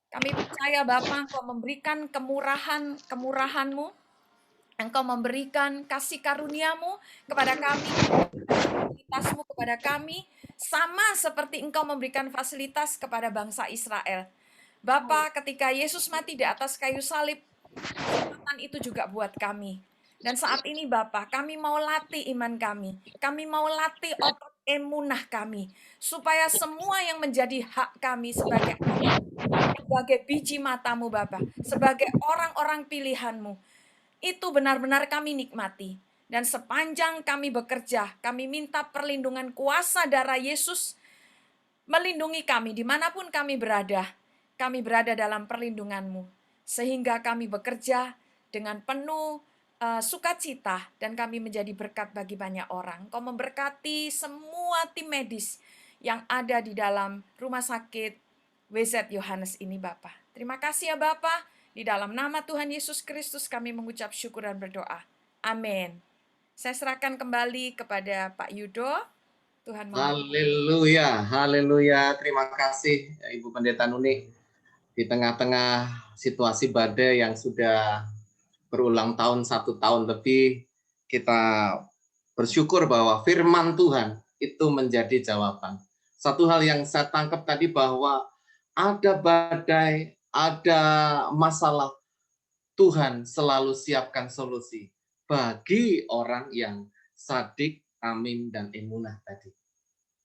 Kami percaya Bapa, Engkau memberikan kemurahan-Mu. Engkau memberikan kasih karunia-Mu kepada kami, fasilitas-Mu kepada kami, sama seperti Engkau memberikan fasilitas kepada bangsa Israel. Bapa, ketika Yesus mati di atas kayu salib, kesempatan itu juga buat kami. Dan saat ini Bapa, kami mau latih iman kami. Kami mau latih otot emunah kami. Supaya semua yang menjadi hak kami sebagai biji mata-Mu Bapa, sebagai orang-orang pilihan-Mu, itu benar-benar kami nikmati. Dan sepanjang kami bekerja, kami minta perlindungan kuasa darah Yesus melindungi kami dimanapun kami berada. Kami berada dalam perlindungan-Mu. Sehingga kami bekerja dengan penuh sukacita dan kami menjadi berkat bagi banyak orang. Kau memberkati semua tim medis yang ada di dalam rumah sakit WZ Yohanes ini Bapa. Terima kasih ya Bapa. Di dalam nama Tuhan Yesus Kristus kami mengucap syukur dan berdoa. Amin. Saya serahkan kembali kepada Pak Yudo. Tuhan memberkati. Haleluya, haleluya. Terima kasih Ibu Pendeta Nuni. Di tengah-tengah situasi badai yang sudah berulang tahun, 1 tahun lebih, kita bersyukur bahwa firman Tuhan itu menjadi jawaban. Satu hal yang saya tangkap tadi bahwa ada badai, ada masalah, Tuhan selalu siapkan solusi bagi orang yang sadik, amin, dan emunah tadi.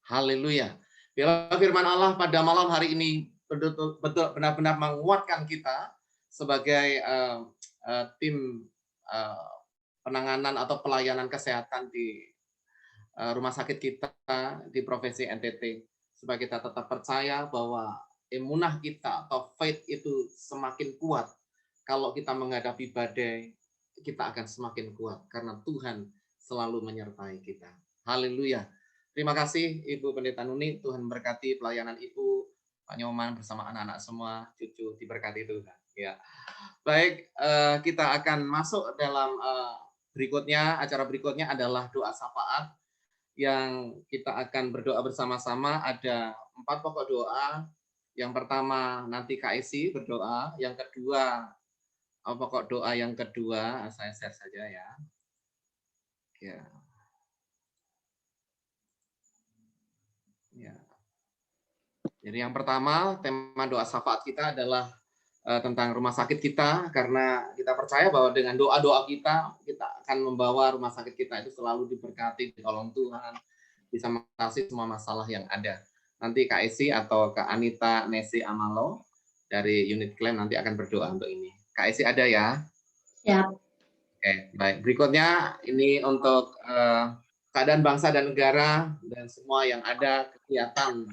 Haleluya. Biarlah firman Allah pada malam hari ini betul benar-benar menguatkan kita sebagai tim penanganan atau pelayanan kesehatan di rumah sakit kita di Provinsi NTT. Supaya kita tetap percaya bahwa emunah kita atau faith itu semakin kuat. Kalau kita menghadapi badai, kita akan semakin kuat karena Tuhan selalu menyertai kita. Haleluya. Terima kasih Ibu Pendeta Nuni, Tuhan berkati pelayanan Ibu, Pak Nyoman bersama anak-anak semua, cucu diberkati Tuhan. Ya. Baik, kita akan masuk dalam berikutnya, acara berikutnya adalah doa syafaat yang kita akan berdoa bersama-sama. Ada 4 pokok doa. Yang pertama nanti KSI berdoa, yang kedua pokok doa yang kedua, saya share saja ya. Ya. Ya. Jadi yang pertama, tema doa syafaat kita adalah tentang rumah sakit kita, karena kita percaya bahwa dengan doa-doa kita akan membawa rumah sakit kita itu selalu diberkati, ditolong Tuhan, bisa mengatasi semua masalah yang ada. Nanti Kak Esi atau Kak Anita Nesi Amalo dari unit klaim nanti akan berdoa untuk ini. Kak Esi ada ya? Ya. Oke, baik. Berikutnya ini untuk keadaan bangsa dan negara dan semua yang ada kegiatan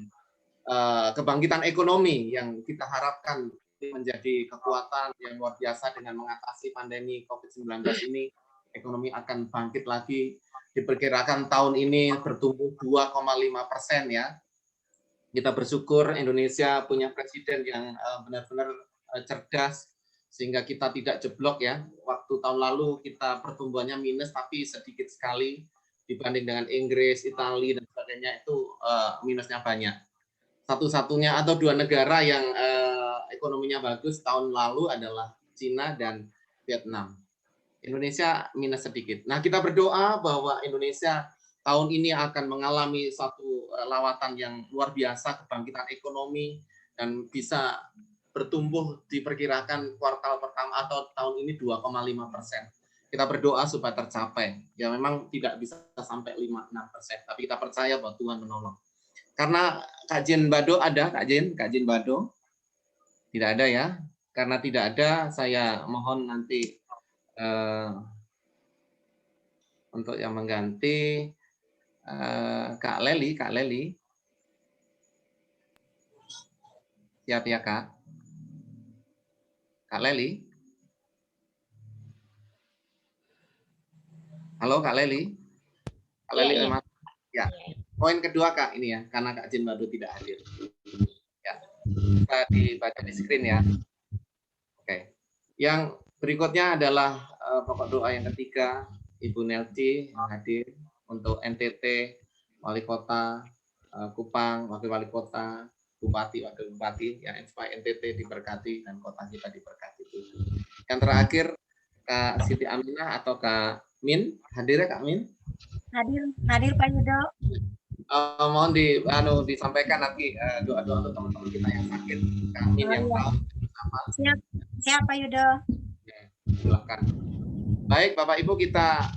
kebangkitan ekonomi yang kita harapkan menjadi kekuatan yang luar biasa dengan mengatasi pandemi COVID-19 ini. Ekonomi akan bangkit lagi. Diperkirakan tahun ini bertumbuh 2,5% ya. Kita bersyukur Indonesia punya presiden yang benar-benar cerdas sehingga kita tidak jeblok ya. Waktu tahun lalu kita pertumbuhannya minus tapi sedikit sekali dibanding dengan Inggris, Italia dan sebagainya itu minusnya banyak. Satu-satunya atau dua negara yang ekonominya bagus tahun lalu adalah Cina dan Vietnam. Indonesia minus sedikit. Nah, kita berdoa bahwa Indonesia tahun ini akan mengalami satu lawatan yang luar biasa, kebangkitan ekonomi, dan bisa bertumbuh diperkirakan kuartal pertama atau tahun ini 2,5%. Kita berdoa supaya tercapai. Ya memang tidak bisa sampai 5-6%, tapi kita percaya bahwa Tuhan menolong. Karena Kak Jin Bado ada, Kak Jin Bado? Tidak ada ya? Karena tidak ada, saya mohon nanti untuk yang mengganti Kak Leli. Siap ya Kak? Kak Leli? Halo Kak Leli? Kak Leli, ya. Poin kedua Kak ini ya, karena Kak Jin Bado tidak hadir. Ya, kita dibaca di screen ya. Oke. Yang berikutnya adalah pokok doa yang ketiga, Ibu Nelci yang hadir untuk NTT, Wali Kota, Kupang, Wakil Wali Kota, Bupati, Wakil Bupati, yang NTT diberkati dan kota kita diberkati. Yang terakhir, Kak Siti Aminah atau Kak Min, hadir ya Kak Min? Hadir Pak Yudo. Mohon disampaikan nanti doa-doa untuk teman-teman kita yang sakit. Kak Min yang tahu. Siap Pak Yudo. Silakan. Baik Bapak Ibu, kita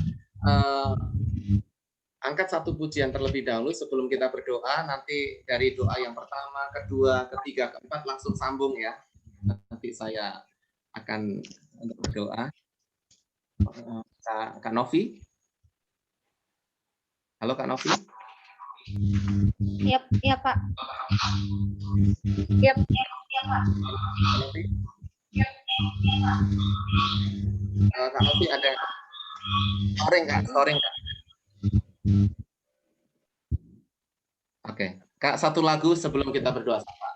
angkat satu pujian terlebih dahulu sebelum kita berdoa. Nanti dari doa yang pertama, kedua, ketiga, keempat langsung sambung ya. Nanti saya akan untuk berdoa. Kak Novi. Halo Kak Novi. Iya Pak. Iya Pak. Kak Novi ada storing Kak. Oke, Kak, satu lagu sebelum kita berdoa sama.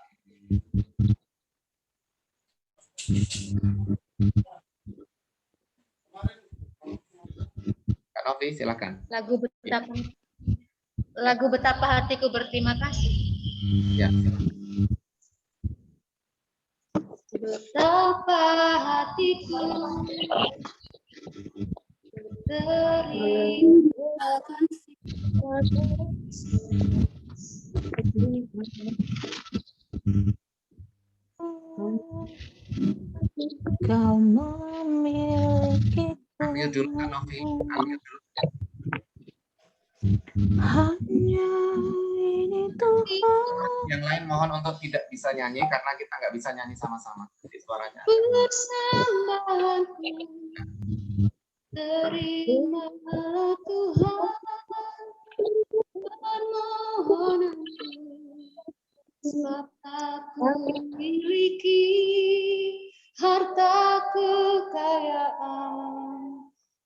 Kak Novi, silakan. Lagu betapa hatiku berterima kasih. Ya. Betapa hatiku berterima kasih. Kau memiliki Ambil dulu Kak Novi, ambil dulu. hanya ini Tuhan. Yang lain mohon untuk tidak bisa nyanyi karena kita nggak bisa nyanyi sama-sama. Jadi suaranya. Persembahanku terimalah Tuhan permohonanku, sebab aku memiliki harta kekayaan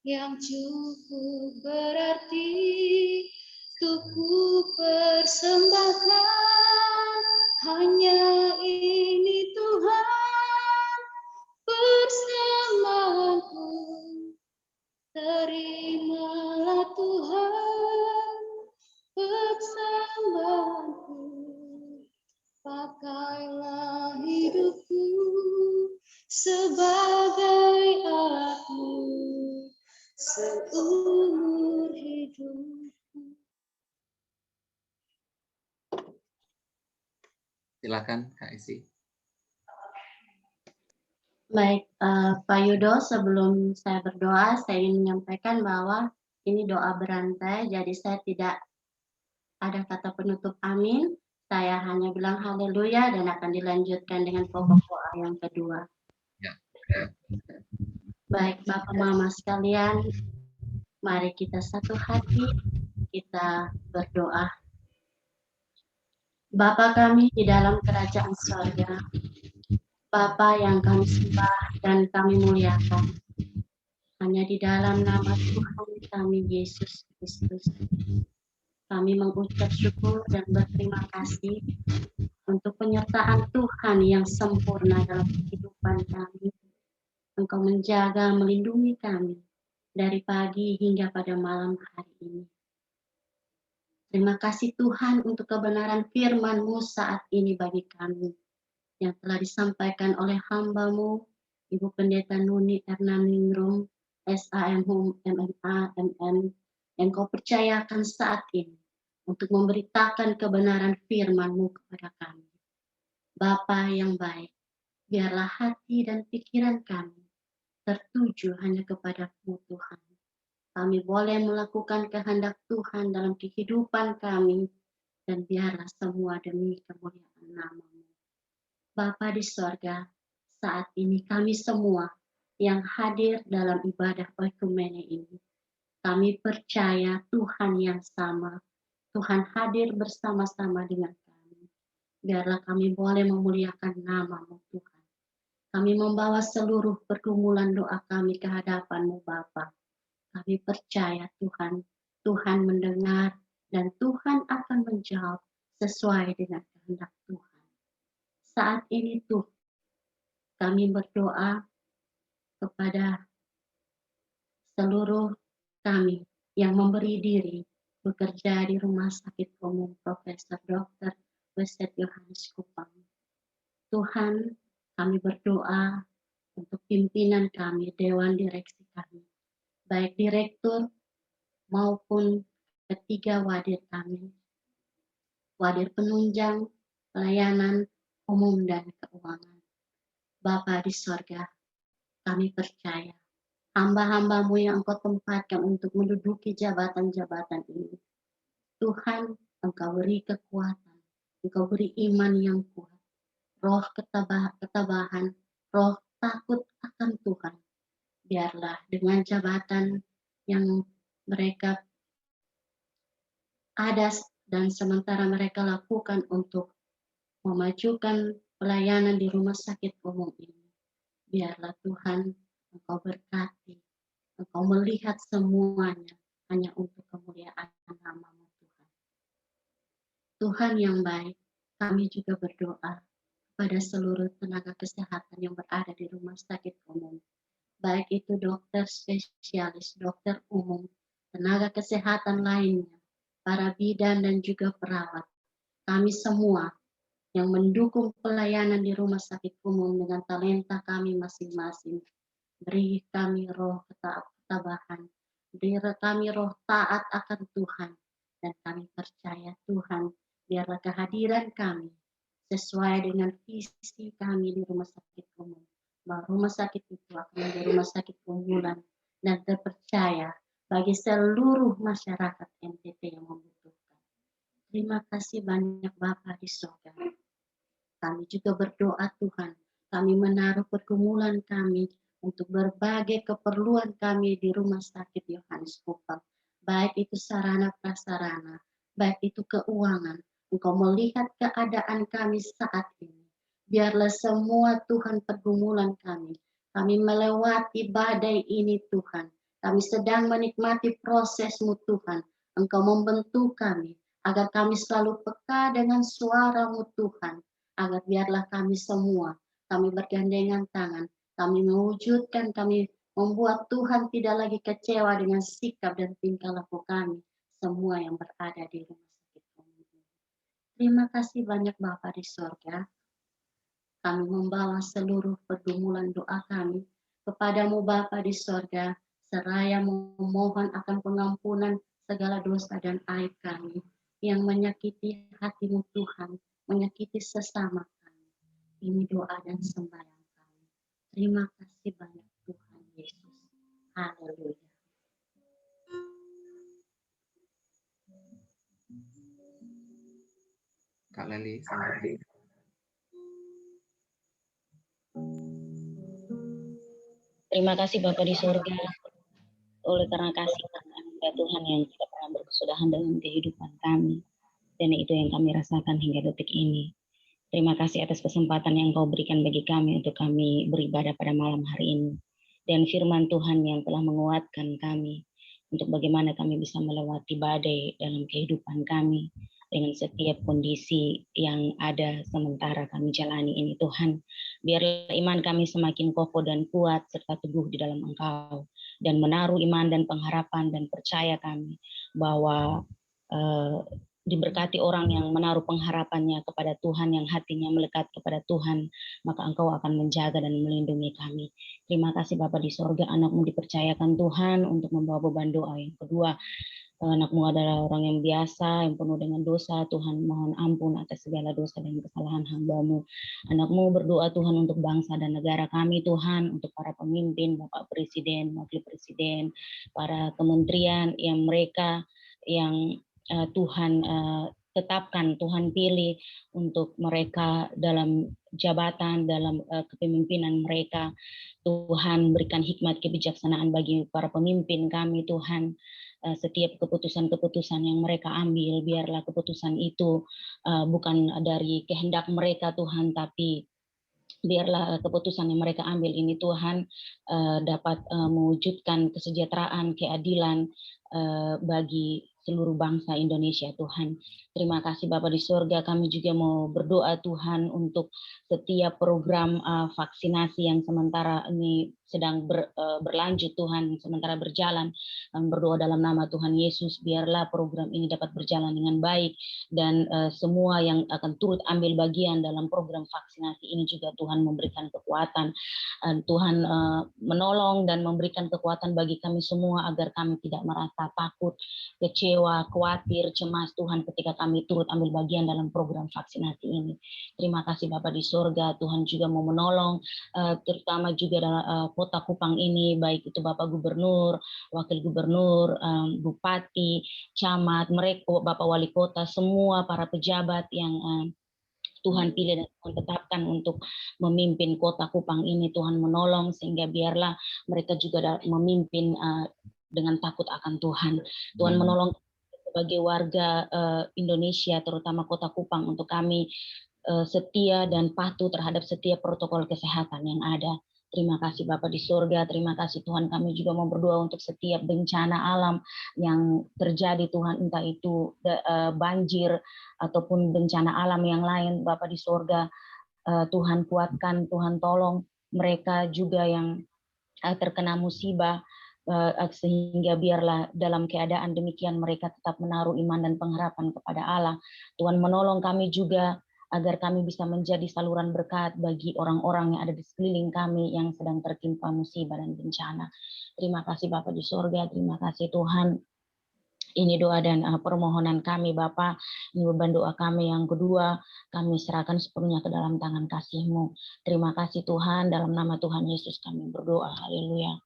yang cukup berarti untuk ku persembahkan. Hanya ini Tuhan persembahanku, terimalah Tuhan persembahanku, pakailah hidupku sebagai Silakan Kak Isi. Baik, Pak Yudo, sebelum saya berdoa, saya ingin menyampaikan bahwa ini doa berantai, jadi saya tidak ada kata penutup amin. Saya hanya bilang haleluya dan akan dilanjutkan dengan pokok doa yang kedua. Ya. Baik, Bapak Mama sekalian, mari kita satu hati, kita berdoa. Bapa kami di dalam kerajaan sorga, Bapa yang kami sembah dan kami muliakan, hanya di dalam nama Tuhan kami Yesus Kristus. Kami mengucap syukur dan berterima kasih untuk penyertaan Tuhan yang sempurna dalam kehidupan kami. Engkau menjaga, melindungi kami dari pagi hingga pada malam hari ini. Terima kasih Tuhan untuk kebenaran firman-Mu saat ini bagi kami, yang telah disampaikan oleh hamba-Mu, Ibu Pendeta Nuni Ernaningrum, SAM MMA, MM, yang Kau percayakan saat ini untuk memberitakan kebenaran firman-Mu kepada kami. Bapa yang baik, biarlah hati dan pikiran kami tertuju hanya kepada-Mu Tuhan. Kami boleh melakukan kehendak Tuhan dalam kehidupan kami, dan biarlah semua demi kemuliaan nama-Mu. Bapa di sorga, saat ini kami semua yang hadir dalam ibadah oikumene ini, kami percaya Tuhan yang sama, Tuhan hadir bersama-sama dengan kami. Biarlah kami boleh memuliakan nama-Mu Tuhan. Kami membawa seluruh pergumulan doa kami ke hadapan-Mu Bapa. Kami percaya Tuhan, Tuhan mendengar dan Tuhan akan menjawab sesuai dengan kehendak Tuhan. Saat ini tuh kami berdoa kepada seluruh kami yang memberi diri bekerja di Rumah Sakit Umum Profesor Dr. Weset Yohanes Kupang. Tuhan, kami berdoa untuk pimpinan kami, Dewan Direksi kami, baik direktur maupun ketiga wadir kami, wadir penunjang, pelayanan umum dan keuangan. Bapa di sorga, kami percaya hamba-hamba-Mu yang Engkau tempatkan untuk menduduki jabatan-jabatan ini. Tuhan, Engkau beri kekuatan, Engkau beri iman yang kuat, roh ketabahan, roh takut akan Tuhan. Biarlah dengan jabatan yang mereka ada dan sementara mereka lakukan untuk memajukan pelayanan di rumah sakit umum ini. Biarlah Tuhan Engkau berkati, Engkau melihat semuanya hanya untuk kemuliaan nama-Mu Tuhan. Tuhan yang baik, kami juga berdoa kepada seluruh tenaga kesehatan yang berada di rumah sakit umum. Baik itu dokter spesialis, dokter umum, tenaga kesehatan lainnya, para bidan dan juga perawat. Kami semua yang mendukung pelayanan di rumah sakit umum dengan talenta kami masing-masing. Beri kami roh ketabahan, beri kami roh taat akan Tuhan, dan kami percaya Tuhan, biarlah kehadiran kami sesuai dengan visi kami di rumah sakit umum. Bahwa rumah sakit itu akan menjadi rumah sakit unggulan dan terpercaya bagi seluruh masyarakat NTT yang membutuhkan. Terima kasih banyak Bapa di surga. Kami juga berdoa Tuhan, kami menaruh pergumulan kami untuk berbagai keperluan kami di Rumah Sakit Yohanes Kupang. Baik itu sarana prasarana, baik itu keuangan. Engkau melihat keadaan kami saat ini. Biarlah semua Tuhan pergumulan kami. Kami melewati badai ini Tuhan. Kami sedang menikmati proses-Mu Tuhan. Engkau membentuk kami agar kami selalu peka dengan suara-Mu Tuhan. Agar biarlah kami semua, kami bergandengan tangan, kami mewujudkan, kami membuat Tuhan tidak lagi kecewa dengan sikap dan tingkah laku kami, semua yang berada di rumah sakit umum. Terima kasih banyak Bapa di surga. Kami membawa seluruh pergumulan doa kami kepadamu Bapa di surga, seraya memohon akan pengampunan segala dosa dan aib kami yang menyakiti hati-Mu Tuhan, menyakiti sesama kami. Ini doa dan sembahyang kami. Terima kasih banyak Tuhan Yesus. Haleluya. Kak Leli, sampai. Terima kasih Bapa di surga, oleh karena kasih ya Tuhan yang tidak pernah berkesudahan dalam kehidupan kami, dan itu yang kami rasakan hingga detik ini. Terima kasih atas kesempatan yang Engkau berikan bagi kami untuk kami beribadah pada malam hari ini, dan firman Tuhan yang telah menguatkan kami untuk bagaimana kami bisa melewati badai dalam kehidupan kami dengan setiap kondisi yang ada sementara kami jalani ini. Tuhan, biarlah iman kami semakin kokoh dan kuat serta teguh di dalam Engkau, dan menaruh iman dan pengharapan dan percaya kami bahwa diberkati orang yang menaruh pengharapannya kepada Tuhan, yang hatinya melekat kepada Tuhan, maka Engkau akan menjaga dan melindungi kami. Terima kasih Bapa di sorga, anak-Mu dipercayakan Tuhan untuk membawa beban doa yang kedua. Anak-Mu adalah orang yang biasa, yang penuh dengan dosa. Tuhan, mohon ampun atas segala dosa dan kesalahan hamba-Mu. Anak-Mu berdoa Tuhan untuk bangsa dan negara kami Tuhan, untuk para pemimpin, Bapak Presiden, Wakil Presiden, para kementerian yang mereka yang Tuhan tetapkan, Tuhan pilih untuk mereka dalam jabatan, dalam kepemimpinan mereka. Tuhan berikan hikmat kebijaksanaan bagi para pemimpin kami Tuhan. Setiap keputusan-keputusan yang mereka ambil, biarlah keputusan itu bukan dari kehendak mereka Tuhan, tapi biarlah keputusan yang mereka ambil ini Tuhan dapat mewujudkan kesejahteraan, keadilan bagi seluruh bangsa Indonesia Tuhan. Terima kasih Bapa di surga, kami juga mau berdoa Tuhan untuk setiap program vaksinasi yang sementara ini sedang berlanjut Tuhan, sementara berjalan. Kami berdoa dalam nama Tuhan Yesus, biarlah program ini dapat berjalan dengan baik, dan semua yang akan turut ambil bagian dalam program vaksinasi ini juga Tuhan memberikan kekuatan. Tuhan menolong dan memberikan kekuatan bagi kami semua agar kami tidak merasa takut, kecewa, khawatir, cemas Tuhan ketika kami turut ambil bagian dalam program vaksinasi ini. Terima kasih Bapa di surga, Tuhan juga mau menolong terutama juga dalam kota Kupang ini, baik itu Bapak Gubernur, Wakil Gubernur, Bupati, Camat, mereka Bapak Wali Kota, semua para pejabat yang Tuhan pilih dan Tuhan tetapkan untuk memimpin kota Kupang ini. Tuhan menolong sehingga biarlah mereka juga memimpin dengan takut akan Tuhan. Tuhan menolong sebagai warga Indonesia, terutama kota Kupang, untuk kami setia dan patuh terhadap setiap protokol kesehatan yang ada. Terima kasih Bapa di surga, terima kasih Tuhan. Kami juga mau berdoa untuk setiap bencana alam yang terjadi Tuhan, entah itu banjir ataupun bencana alam yang lain. Bapa di surga, Tuhan kuatkan, Tuhan tolong mereka juga yang terkena musibah, sehingga biarlah dalam keadaan demikian mereka tetap menaruh iman dan pengharapan kepada Allah. Tuhan menolong kami juga agar kami bisa menjadi saluran berkat bagi orang-orang yang ada di sekeliling kami yang sedang tertimpa musibah dan bencana. Terima kasih Bapa di surga, terima kasih Tuhan. Ini doa dan permohonan kami Bapa, ini beban doa kami yang kedua, kami serahkan sepenuhnya ke dalam tangan kasih-Mu. Terima kasih Tuhan, dalam nama Tuhan Yesus kami berdoa, haleluya.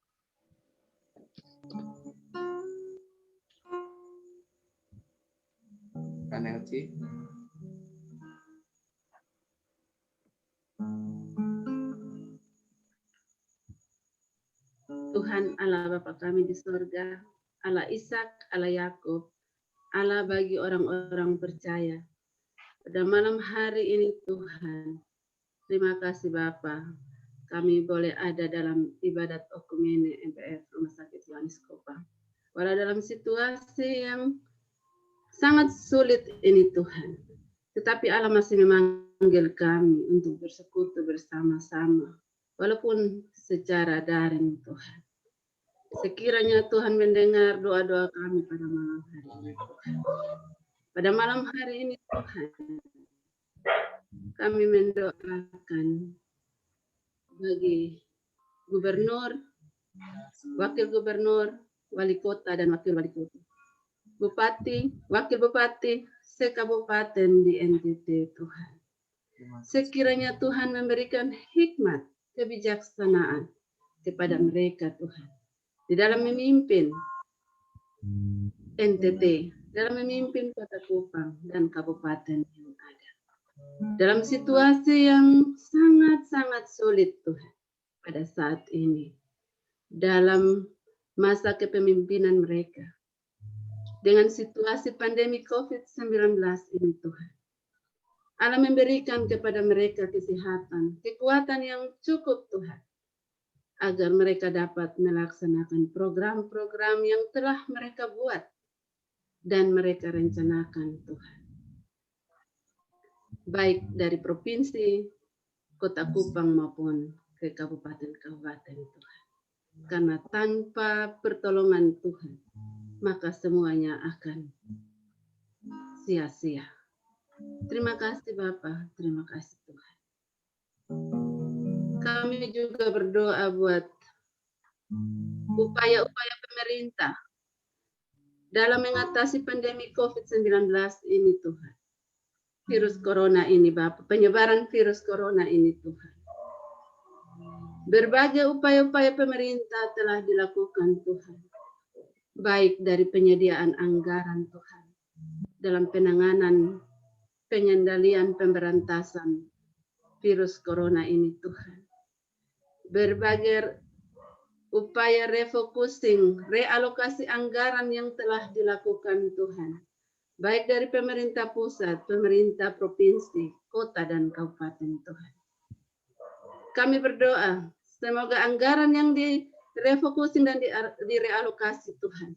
Kan Elci. Tuhan Allah Bapa kami di surga, Allah Ishak, Allah Yakub, Allah bagi orang-orang percaya. Pada malam hari ini Tuhan, terima kasih Bapa, kami boleh ada dalam ibadat okumene MPF Rumah Sakit Yohanes Kupang. Walau dalam situasi yang sangat sulit ini Tuhan, tetapi Allah masih memanggil kami untuk bersekutu bersama-sama, walaupun secara daring Tuhan. Sekiranya Tuhan mendengar doa-doa kami pada malam hari ini Tuhan. Pada malam hari ini Tuhan, kami mendoakan bagi gubernur, wakil gubernur, wali kota dan wakil wali kota. Bupati, Wakil Bupati, sekabupaten di NTT Tuhan. Sekiranya Tuhan memberikan hikmat, kebijaksanaan kepada mereka Tuhan. Di dalam memimpin NTT, dalam memimpin Kota Kupang dan kabupaten yang ada. Dalam situasi yang sangat-sangat sulit Tuhan pada saat ini. Dalam masa kepemimpinan mereka. Dengan situasi pandemi COVID-19 ini Tuhan. Allah memberikan kepada mereka kesehatan, kekuatan yang cukup Tuhan. Agar mereka dapat melaksanakan program-program yang telah mereka buat. Dan mereka rencanakan Tuhan. Baik dari provinsi, Kota Kupang maupun ke kabupaten-kabupaten Tuhan. Karena tanpa pertolongan Tuhan, maka semuanya akan sia-sia. Terima kasih Bapak, terima kasih Tuhan. Kami juga berdoa buat upaya-upaya pemerintah dalam mengatasi pandemi COVID-19 ini Tuhan. Virus corona ini Bapak, penyebaran virus corona ini Tuhan. Berbagai upaya-upaya pemerintah telah dilakukan Tuhan. Baik dari penyediaan anggaran Tuhan. Dalam penanganan, pengendalian, pemberantasan virus corona ini Tuhan. Berbagai upaya refocusing, realokasi anggaran yang telah dilakukan Tuhan. Baik dari pemerintah pusat, pemerintah provinsi, kota, dan kabupaten Tuhan. Kami berdoa, semoga anggaran yang direfocusing dan direalokasi Tuhan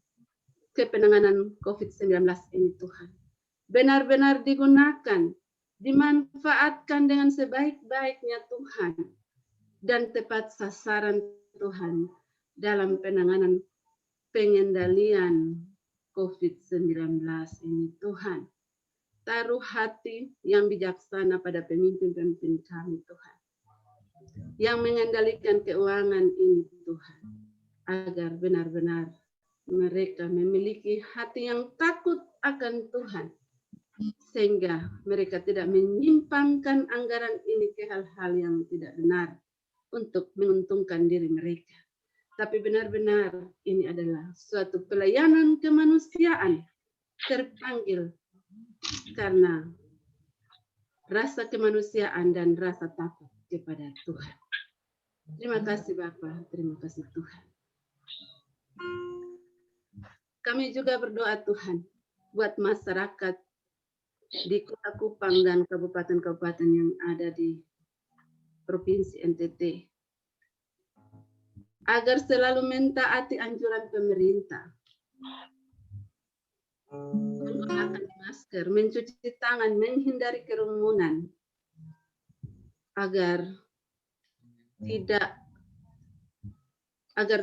ke penanganan COVID-19 ini Tuhan. Benar-benar digunakan, dimanfaatkan dengan sebaik-baiknya Tuhan. Dan tepat sasaran Tuhan dalam penanganan pengendalian COVID-19 ini Tuhan. Taruh hati yang bijaksana pada pemimpin-pemimpin kami Tuhan. Yang mengendalikan keuangan ini Tuhan. Agar benar-benar mereka memiliki hati yang takut akan Tuhan. Sehingga mereka tidak menyimpangkan anggaran ini ke hal-hal yang tidak benar. Untuk menguntungkan diri mereka. Tapi benar-benar ini adalah suatu pelayanan kemanusiaan terpanggil karena rasa kemanusiaan dan rasa takut kepada Tuhan. Terima kasih Bapak, terima kasih Tuhan. Kami juga berdoa Tuhan buat masyarakat di Kota Kupang dan kabupaten-kabupaten yang ada di Provinsi NTT agar selalu mentaati anjuran pemerintah menggunakan masker, mencuci tangan, menghindari kerumunan agar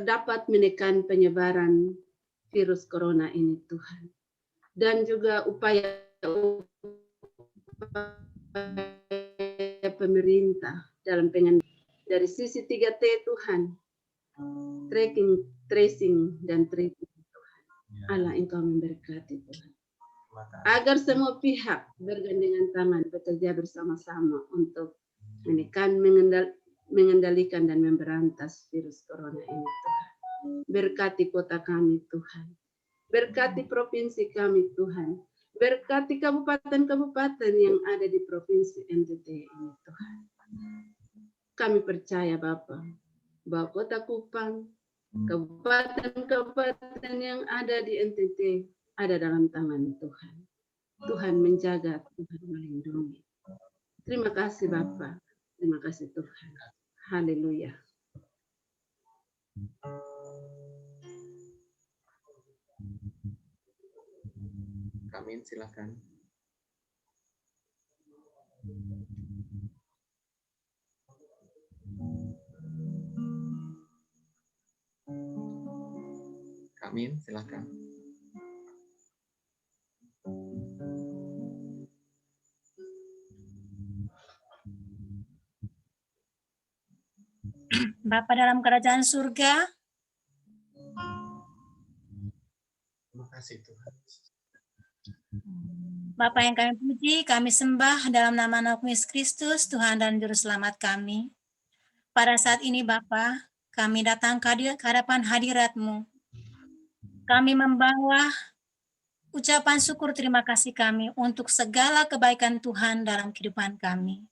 dapat menekan penyebaran virus corona ini Tuhan. Dan juga upaya pemerintah dalam pengendalian dari sisi 3T Tuhan, tracking, tracing, dan treatment Tuhan. Allah Engkau memberkati Tuhan. Agar semua pihak bergandengan tangan bekerja bersama-sama untuk menekan, mengendalikan, dan memberantas virus corona ini Tuhan. Berkati kota kami Tuhan. Berkati provinsi kami Tuhan. Berkati kabupaten-kabupaten yang ada di provinsi NTT ini Tuhan. Kami percaya Bapa, bahwa Kota Kupang, kabupaten-kabupaten yang ada di NTT ada dalam tangan Tuhan. Tuhan menjaga, Tuhan melindungi. Terima kasih Bapa, terima kasih Tuhan. Haleluya. Amin, silakan. Amin, silakan. Bapa dalam kerajaan surga. Terima kasih Tuhan. Bapa yang kami puji, kami sembah dalam nama Yesus Kristus, Tuhan dan Juru Selamat kami. Pada saat ini Bapa, kami datang ke hadapan hadirat-Mu. Kami membawa ucapan syukur terima kasih kami untuk segala kebaikan Tuhan dalam kehidupan kami.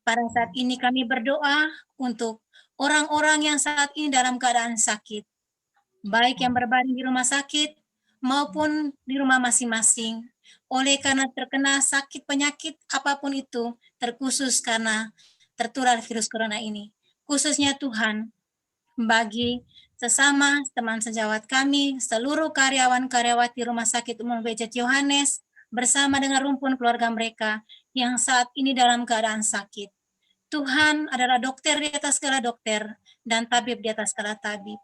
Pada saat ini kami berdoa untuk orang-orang yang saat ini dalam keadaan sakit, baik yang berbaring di rumah sakit maupun di rumah masing-masing, oleh karena terkena sakit penyakit apapun itu, terkhusus karena tertular virus corona ini. Khususnya Tuhan, bagi sesama teman sejawat kami, seluruh karyawan-karyawati Rumah Sakit Umum BJ Yohanes, bersama dengan rumpun keluarga mereka yang saat ini dalam keadaan sakit. Tuhan adalah dokter di atas segala dokter, dan tabib di atas segala tabib.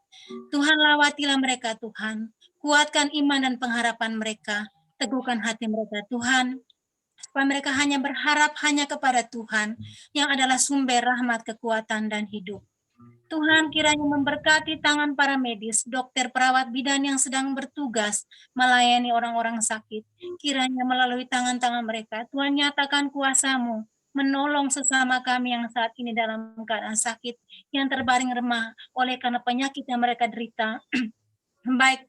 Tuhan, lawatilah mereka Tuhan, kuatkan iman dan pengharapan mereka, teguhkan hati mereka Tuhan, supaya mereka hanya berharap hanya kepada Tuhan, yang adalah sumber rahmat, kekuatan, dan hidup. Tuhan kiranya memberkati tangan para medis, dokter, perawat, bidan yang sedang bertugas melayani orang-orang sakit. Kiranya melalui tangan-tangan mereka, Tuhan nyatakan kuasa-Mu, menolong sesama kami yang saat ini dalam keadaan sakit, yang terbaring remah oleh karena penyakit yang mereka derita, baik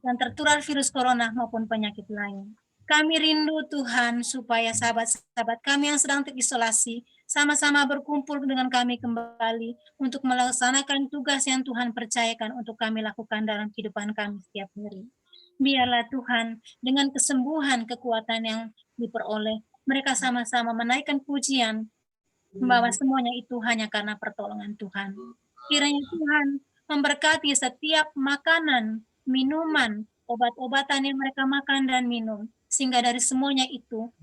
yang tertular virus corona maupun penyakit lain. Kami rindu Tuhan supaya sahabat-sahabat kami yang sedang terisolasi sama-sama berkumpul dengan kami kembali untuk melaksanakan tugas yang Tuhan percayakan untuk kami lakukan dalam kehidupan kami setiap hari. Biarlah Tuhan dengan kesembuhan, kekuatan yang diperoleh, mereka sama-sama menaikkan pujian bahwa semuanya itu hanya karena pertolongan Tuhan. Kiranya Tuhan memberkati setiap makanan, minuman, obat-obatan yang mereka makan dan minum, sehingga dari semuanya itu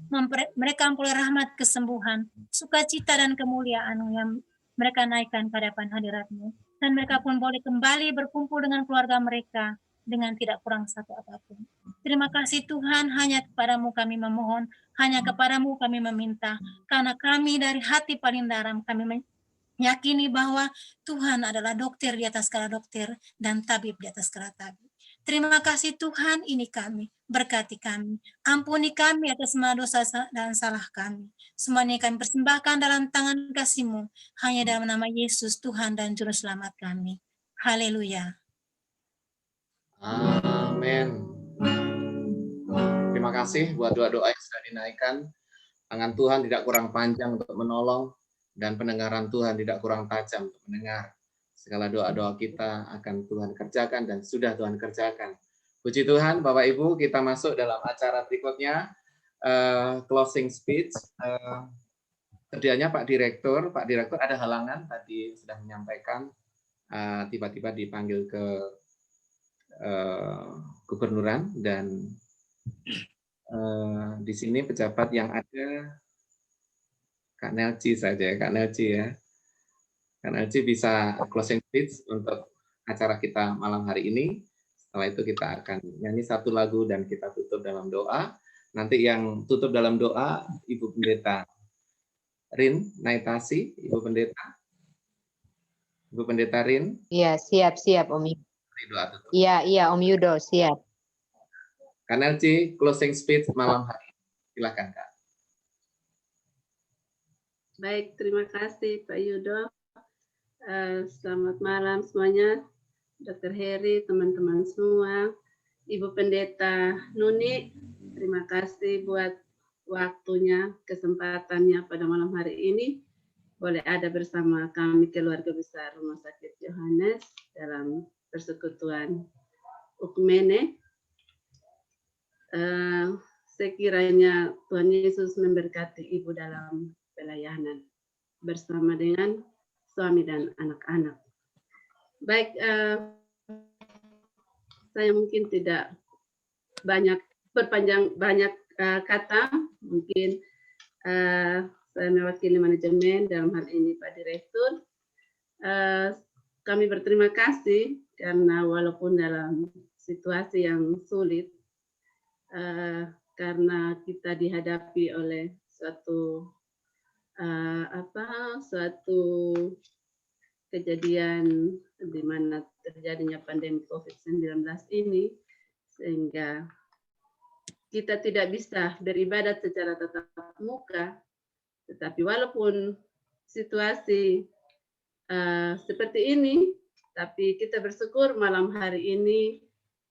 mereka memperoleh rahmat kesembuhan, sukacita dan kemuliaan yang mereka naikkan ke hadapan hadirat-Mu. Dan mereka pun boleh kembali berkumpul dengan keluarga mereka dengan tidak kurang satu apapun. Terima kasih Tuhan, hanya kepadamu kami memohon, hanya kepadamu kami meminta, karena kami dari hati paling dalam kami meyakini bahwa Tuhan adalah dokter di atas segala dokter dan tabib di atas segala tabib. Terima kasih Tuhan, ini kami, berkati kami, ampuni kami atas semua dosa dan salah kami. Semuanya kami persembahkan dalam tangan kasih-Mu, hanya dalam nama Yesus Tuhan dan Juru Selamat kami. Haleluya. Amin. Terima kasih buat doa-doa yang sudah dinaikkan. Tangan Tuhan tidak kurang panjang untuk menolong, dan pendengaran Tuhan tidak kurang tajam untuk mendengar. Segala doa-doa kita akan Tuhan kerjakan dan sudah Tuhan kerjakan. Puji Tuhan, Bapak Ibu, kita masuk dalam acara berikutnya, closing speech. Sedianya Pak Direktur ada halangan, tadi sudah menyampaikan, tiba-tiba dipanggil ke gubernuran, dan di sini pejabat yang ada Kak Nelci saja, Kak Nelci ya. Kak Nelci bisa closing speech untuk acara kita malam hari ini. Setelah itu kita akan nyanyi satu lagu dan kita tutup dalam doa. Nanti yang tutup dalam doa Ibu Pendeta Rin Naitasi, Ibu Pendeta. Ibu Pendeta Rin. Iya, siap Om Yudo. Doa tutup. Iya Om Yudo, siap. Kak Nelci, closing speech malam hari ini. Silakan Kak. Baik, terima kasih Pak Yudo. Selamat malam semuanya, Dr. Heri, teman-teman semua, Ibu Pendeta Nuni, terima kasih buat waktunya, kesempatannya pada malam hari ini. Boleh ada bersama kami keluarga besar Rumah Sakit Yohanes dalam persekutuan Ukumene. Sekiranya Tuhan Yesus memberkati Ibu dalam pelayanan bersama dengan suami dan anak-anak. Baik, saya mungkin tidak berpanjang banyak kata, mungkin saya mewakili manajemen dalam hal ini Pak Direktur. Kami berterima kasih karena walaupun dalam situasi yang sulit, karena kita dihadapi oleh suatu kejadian di mana terjadinya pandemi COVID-19 ini, sehingga kita tidak bisa beribadat secara tatap muka, tetapi walaupun situasi seperti ini, tapi kita bersyukur malam hari ini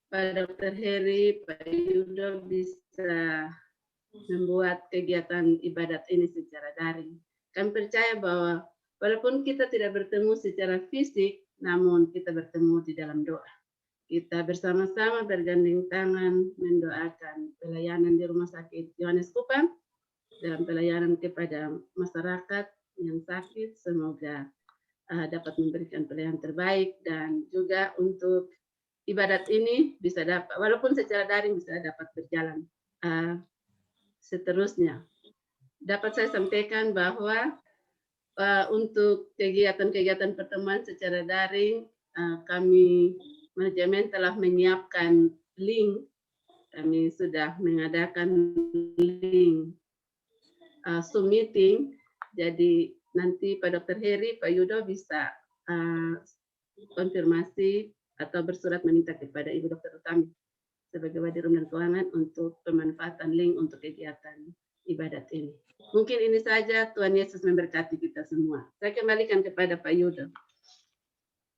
Pak Dr. Heri, Pak Yudo bisa membuat kegiatan ibadat ini secara daring. Kami percaya bahwa walaupun kita tidak bertemu secara fisik, namun kita bertemu di dalam doa. Kita bersama-sama bergandeng tangan mendoakan pelayanan di Rumah Sakit Yohanes Kupang, dalam pelayanan kepada masyarakat yang sakit, semoga dapat memberikan pelayanan terbaik, dan juga untuk ibadat ini bisa dapat, walaupun secara daring bisa dapat berjalan seterusnya. Dapat saya sampaikan bahwa untuk kegiatan-kegiatan pertemuan secara daring, kami manajemen telah menyiapkan link. Kami sudah mengadakan link Zoom meeting. Jadi nanti Pak Dr. Heri, Pak Yudo bisa konfirmasi atau bersurat meminta kepada Ibu Dr. Utami sebagai Wadirum dan Keuangan untuk pemanfaatan link untuk kegiatan ibadat ini. Mungkin ini saja. Tuhan Yesus memberkati kita semua. Saya kembalikan kepada Pak Yudo.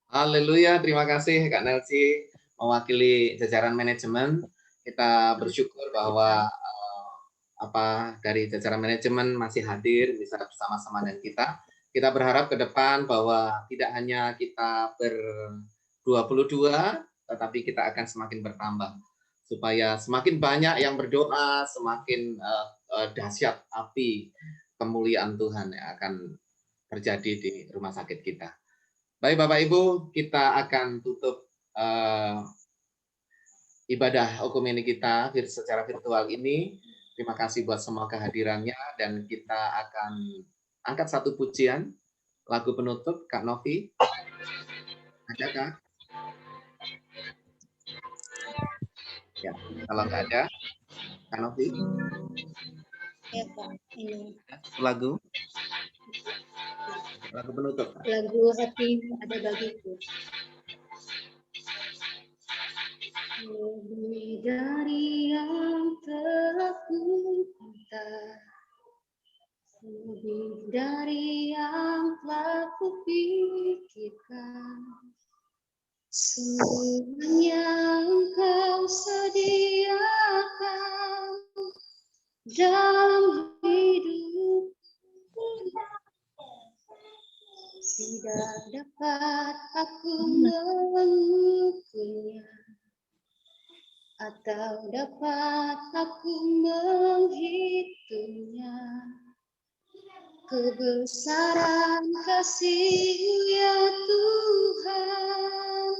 Haleluya, terima kasih Kak Nelsi mewakili jajaran manajemen. Kita bersyukur bahwa dari jajaran manajemen masih hadir bisa bersama-sama dengan kita. Kita berharap ke depan bahwa tidak hanya kita ber-22, tetapi kita akan semakin bertambah. Supaya semakin banyak yang berdoa, semakin dahsyat api kemuliaan Tuhan yang akan terjadi di rumah sakit kita. Baik Bapak Ibu, kita akan tutup ibadah okumene kita secara virtual ini. Terima kasih buat semua kehadirannya, dan kita akan angkat satu pujian, lagu penutup. Kak Novi, ada Kak? Ya, kalau nggak ada, Kak Novi. Ya Pak, ini Lagu penutup. Kak. lagu hati ada bagiku. Lebih dari yang telah ku minta, lebih dari yang telah ku pikirkan, semuanya Engkau sediakan dalam hidupku. Tidak dapat aku mengukurnya, atau dapat aku menghitungnya. Kebesaran kasih-Mu ya Tuhan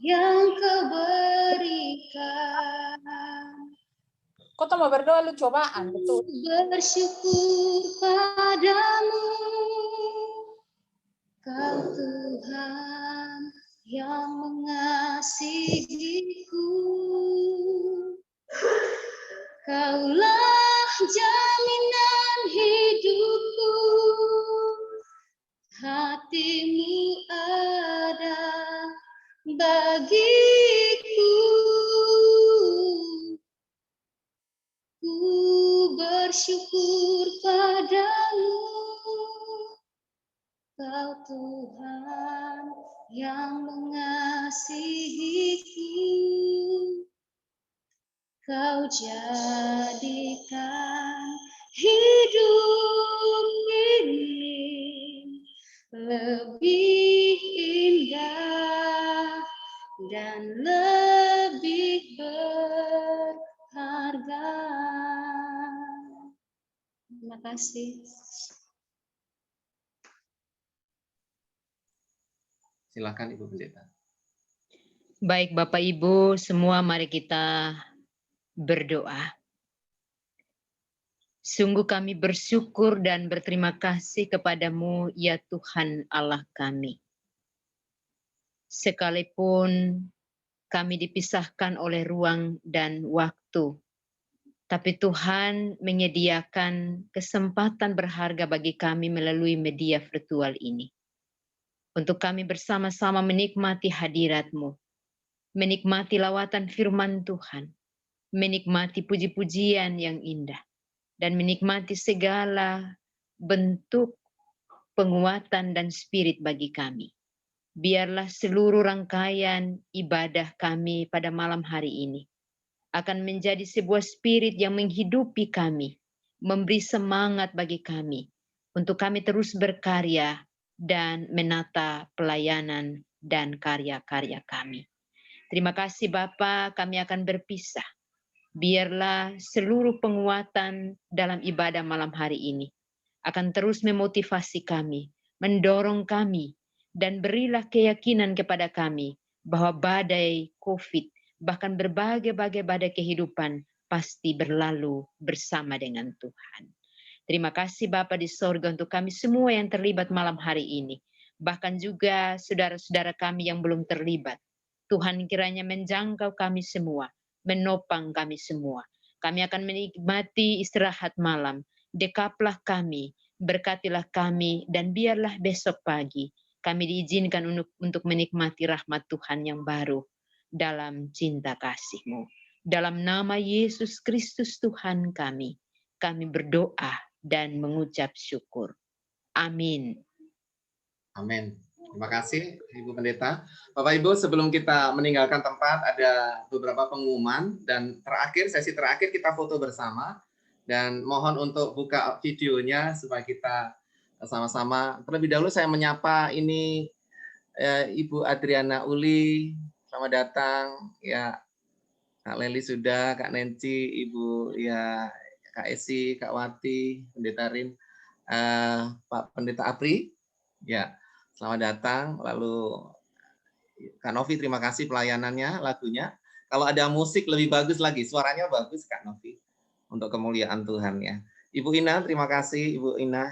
yang Kau berikan. Kau tuh mau berdoa lu cobaan, betul. Bersyukur padamu, Kau Tuhan yang mengasihiku. Kaulah jaminan hidupku, hati-Mu ada bagiku. Ku bersyukur padamu, Kau Tuhan yang mengasihiku. Kau jadikan hidup ini lebih indah dan lebih berharga. Terima kasih. Silakan Ibu Pendeta. Baik Bapak Ibu semua, mari kita berdoa. Sungguh kami bersyukur dan berterima kasih kepadamu ya Tuhan Allah kami. Sekalipun kami dipisahkan oleh ruang dan waktu, tapi Tuhan menyediakan kesempatan berharga bagi kami melalui media virtual ini. Untuk kami bersama-sama menikmati hadirat-Mu, menikmati lawatan firman Tuhan, menikmati puji-pujian yang indah, dan menikmati segala bentuk penguatan dan spirit bagi kami. Biarlah seluruh rangkaian ibadah kami pada malam hari ini akan menjadi sebuah spirit yang menghidupi kami, memberi semangat bagi kami, untuk kami terus berkarya dan menata pelayanan dan karya-karya kami. Terima kasih Bapa, kami akan berpisah. Biarlah seluruh penguatan dalam ibadah malam hari ini akan terus memotivasi kami, mendorong kami, dan berilah keyakinan kepada kami bahwa badai COVID, bahkan berbagai-bagai badai kehidupan pasti berlalu bersama dengan Tuhan. Terima kasih Bapa di sorga untuk kami semua yang terlibat malam hari ini. Bahkan juga saudara-saudara kami yang belum terlibat. Tuhan kiranya menjangkau kami semua, menopang kami semua. Kami akan menikmati istirahat malam. Dekaplah kami, berkatilah kami, dan biarlah besok pagi kami diizinkan untuk menikmati rahmat Tuhan yang baru dalam cinta kasih-Mu. Dalam nama Yesus Kristus Tuhan kami berdoa dan mengucap syukur. Amin. Amin. Terima kasih Ibu Pendeta. Bapak Ibu, sebelum kita meninggalkan tempat ada beberapa pengumuman, dan sesi terakhir kita foto bersama, dan mohon untuk buka videonya supaya kita sama-sama. Terlebih dahulu saya menyapa ini Ibu Adriana Uli, selamat datang ya. Kak Leli sudah, Kak Nancy, Ibu ya, Kak Esi, Kak Wati, Pendeta Rin, Pak Pendeta Apri, ya selamat datang. Lalu Kak Novi, terima kasih pelayanannya, lagunya. Kalau ada musik lebih bagus lagi, suaranya bagus Kak Novi, untuk kemuliaan Tuhan ya. Ibu Ina, terima kasih Ibu Ina,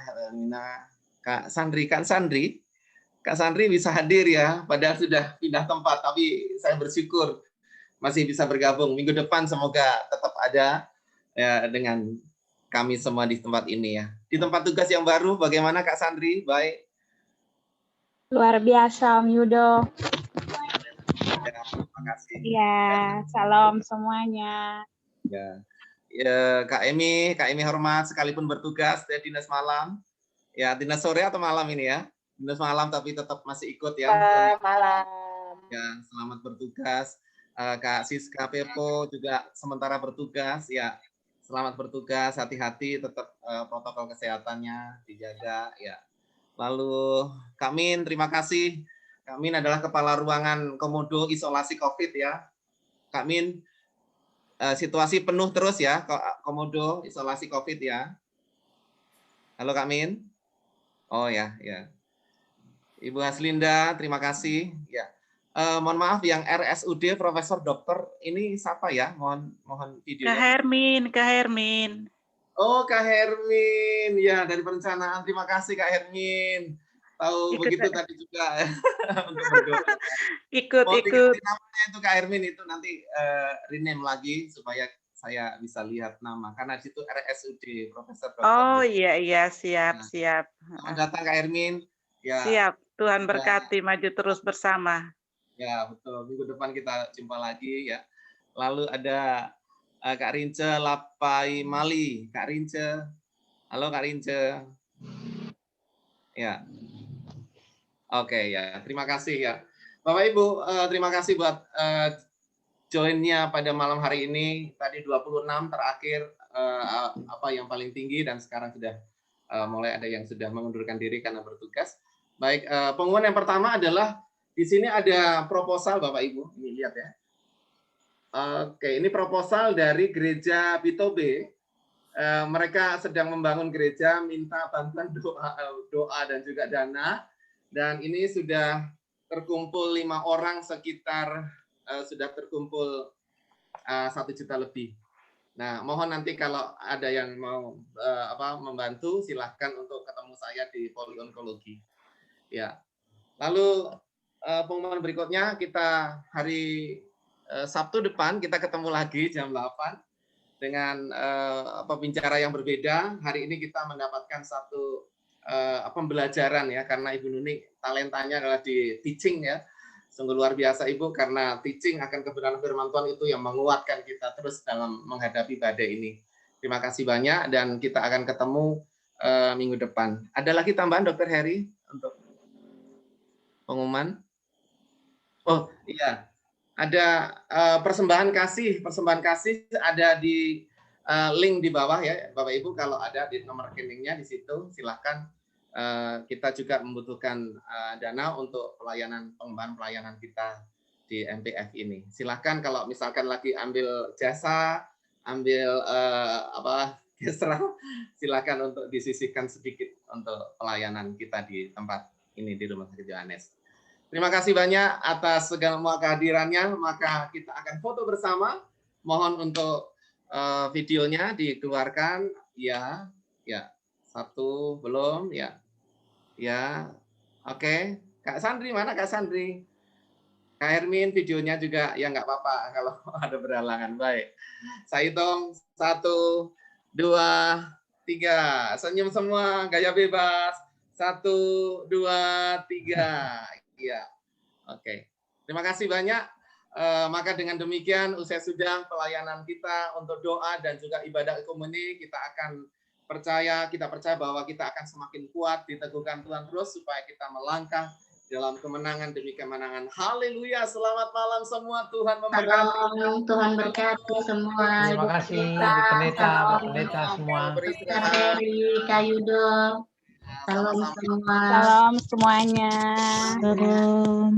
Kak Sandri, Kak Sandri bisa hadir ya, padahal sudah pindah tempat, tapi saya bersyukur masih bisa bergabung. Minggu depan semoga tetap ada ya, dengan kami semua di tempat ini ya. Di tempat tugas yang baru, bagaimana Kak Sandri? Baik. Luar biasa Om Yudo. Ya, terima kasih. Ya, salam semuanya. Ya. Ya, Kak Emi hormat sekalipun bertugas di dinas malam. Ya, dinas sore atau malam ini ya? Dinas malam tapi tetap masih ikut ya. Malam. Ya, selamat bertugas. Kak Siska Pepo juga sementara bertugas ya. Selamat bertugas, hati-hati, tetap protokol kesehatannya dijaga ya. Lalu Kak Min, terima kasih. Kak Min adalah kepala ruangan Komodo isolasi COVID ya. Kak Min, situasi penuh terus ya Komodo isolasi COVID ya. Halo Kak Min. Oh ya, ya. Ibu Haslinda, terima kasih ya. Mohon maaf yang RSUD Profesor Dokter ini siapa ya? Mohon videonya. Kak Hermin. Oh, Kak Hermin. Ya, dari perencanaan. Terima kasih Kak Hermin. Tahu begitu tadi juga untuk berdoa. Ikut. Namanya itu Kak Hermin itu nanti rename lagi supaya saya bisa lihat nama, karena di situ RSUD Profesor Dokter. Oh iya siap. Selamat datang Kak Hermin. Ya. Siap. Tuhan berkati, maju terus bersama. Ya, betul. Minggu depan kita jumpa lagi ya. Lalu ada Kak Rince Lapai Mali. Kak Rince. Halo Kak Rince. Ya. Oke ya, terima kasih ya. Bapak Ibu, terima kasih buat join-nya pada malam hari ini. Tadi 26 terakhir apa yang paling tinggi, dan sekarang sudah mulai ada yang sudah mengundurkan diri karena bertugas. Baik, pengumuman yang pertama adalah di sini ada proposal Bapak Ibu. Ini lihat ya. Oke, ini proposal dari Gereja Bitobe. Mereka sedang membangun gereja, minta bantuan doa dan juga dana. Dan ini sudah terkumpul 5 orang, sekitar sudah terkumpul 1 juta lebih. Nah, mohon nanti kalau ada yang mau membantu, silahkan untuk ketemu saya di Polionkologi. Ya. Lalu pengumuman berikutnya, kita hari Sabtu depan kita ketemu lagi jam 8 dengan pembicara yang berbeda. Hari ini kita mendapatkan satu pembelajaran ya, karena Ibu Nuni talentanya adalah di teaching ya. Sungguh luar biasa Ibu, karena teaching akan kebenaran firman Tuhan itu yang menguatkan kita terus dalam menghadapi badai ini. Terima kasih banyak dan kita akan ketemu minggu depan. Ada lagi tambahan Dr. Heri untuk pengumuman? Oh iya, ada persembahan kasih ada di link di bawah ya Bapak Ibu, kalau ada di nomor rekeningnya di situ silahkan. Kita juga membutuhkan dana untuk pengembangan pelayanan kita di MPF ini. Silahkan kalau misalkan lagi ambil jasa, ambil gesra, silahkan untuk disisihkan sedikit untuk pelayanan kita di tempat ini di Rumah Sakit Yohanes. Terima kasih banyak atas segala kehadirannya. Maka kita akan foto bersama. Mohon untuk videonya dikeluarkan. Ya, satu belum ya. Ya, oke. Kak Sandri, mana Kak Sandri? Kak Hermin, videonya juga, ya nggak apa-apa kalau ada berhalangan. Baik, saya hitung 1, 2, 3. Senyum semua, gaya bebas. 1, 2, 3. Iya, oke. Terima kasih banyak. Maka dengan demikian, usai sudah pelayanan kita untuk doa dan juga ibadah komuni, kita percaya bahwa kita akan semakin kuat, diteguhkan Tuhan terus supaya kita melangkah dalam kemenangan demi kemenangan. Haleluya, selamat malam semua, Tuhan memberkati. Tuhan berkati semua. Terima kasih Bu Pendeta semua. Dr. Heri, Kak Yudo. Salam semua. Salam semuanya. Salam.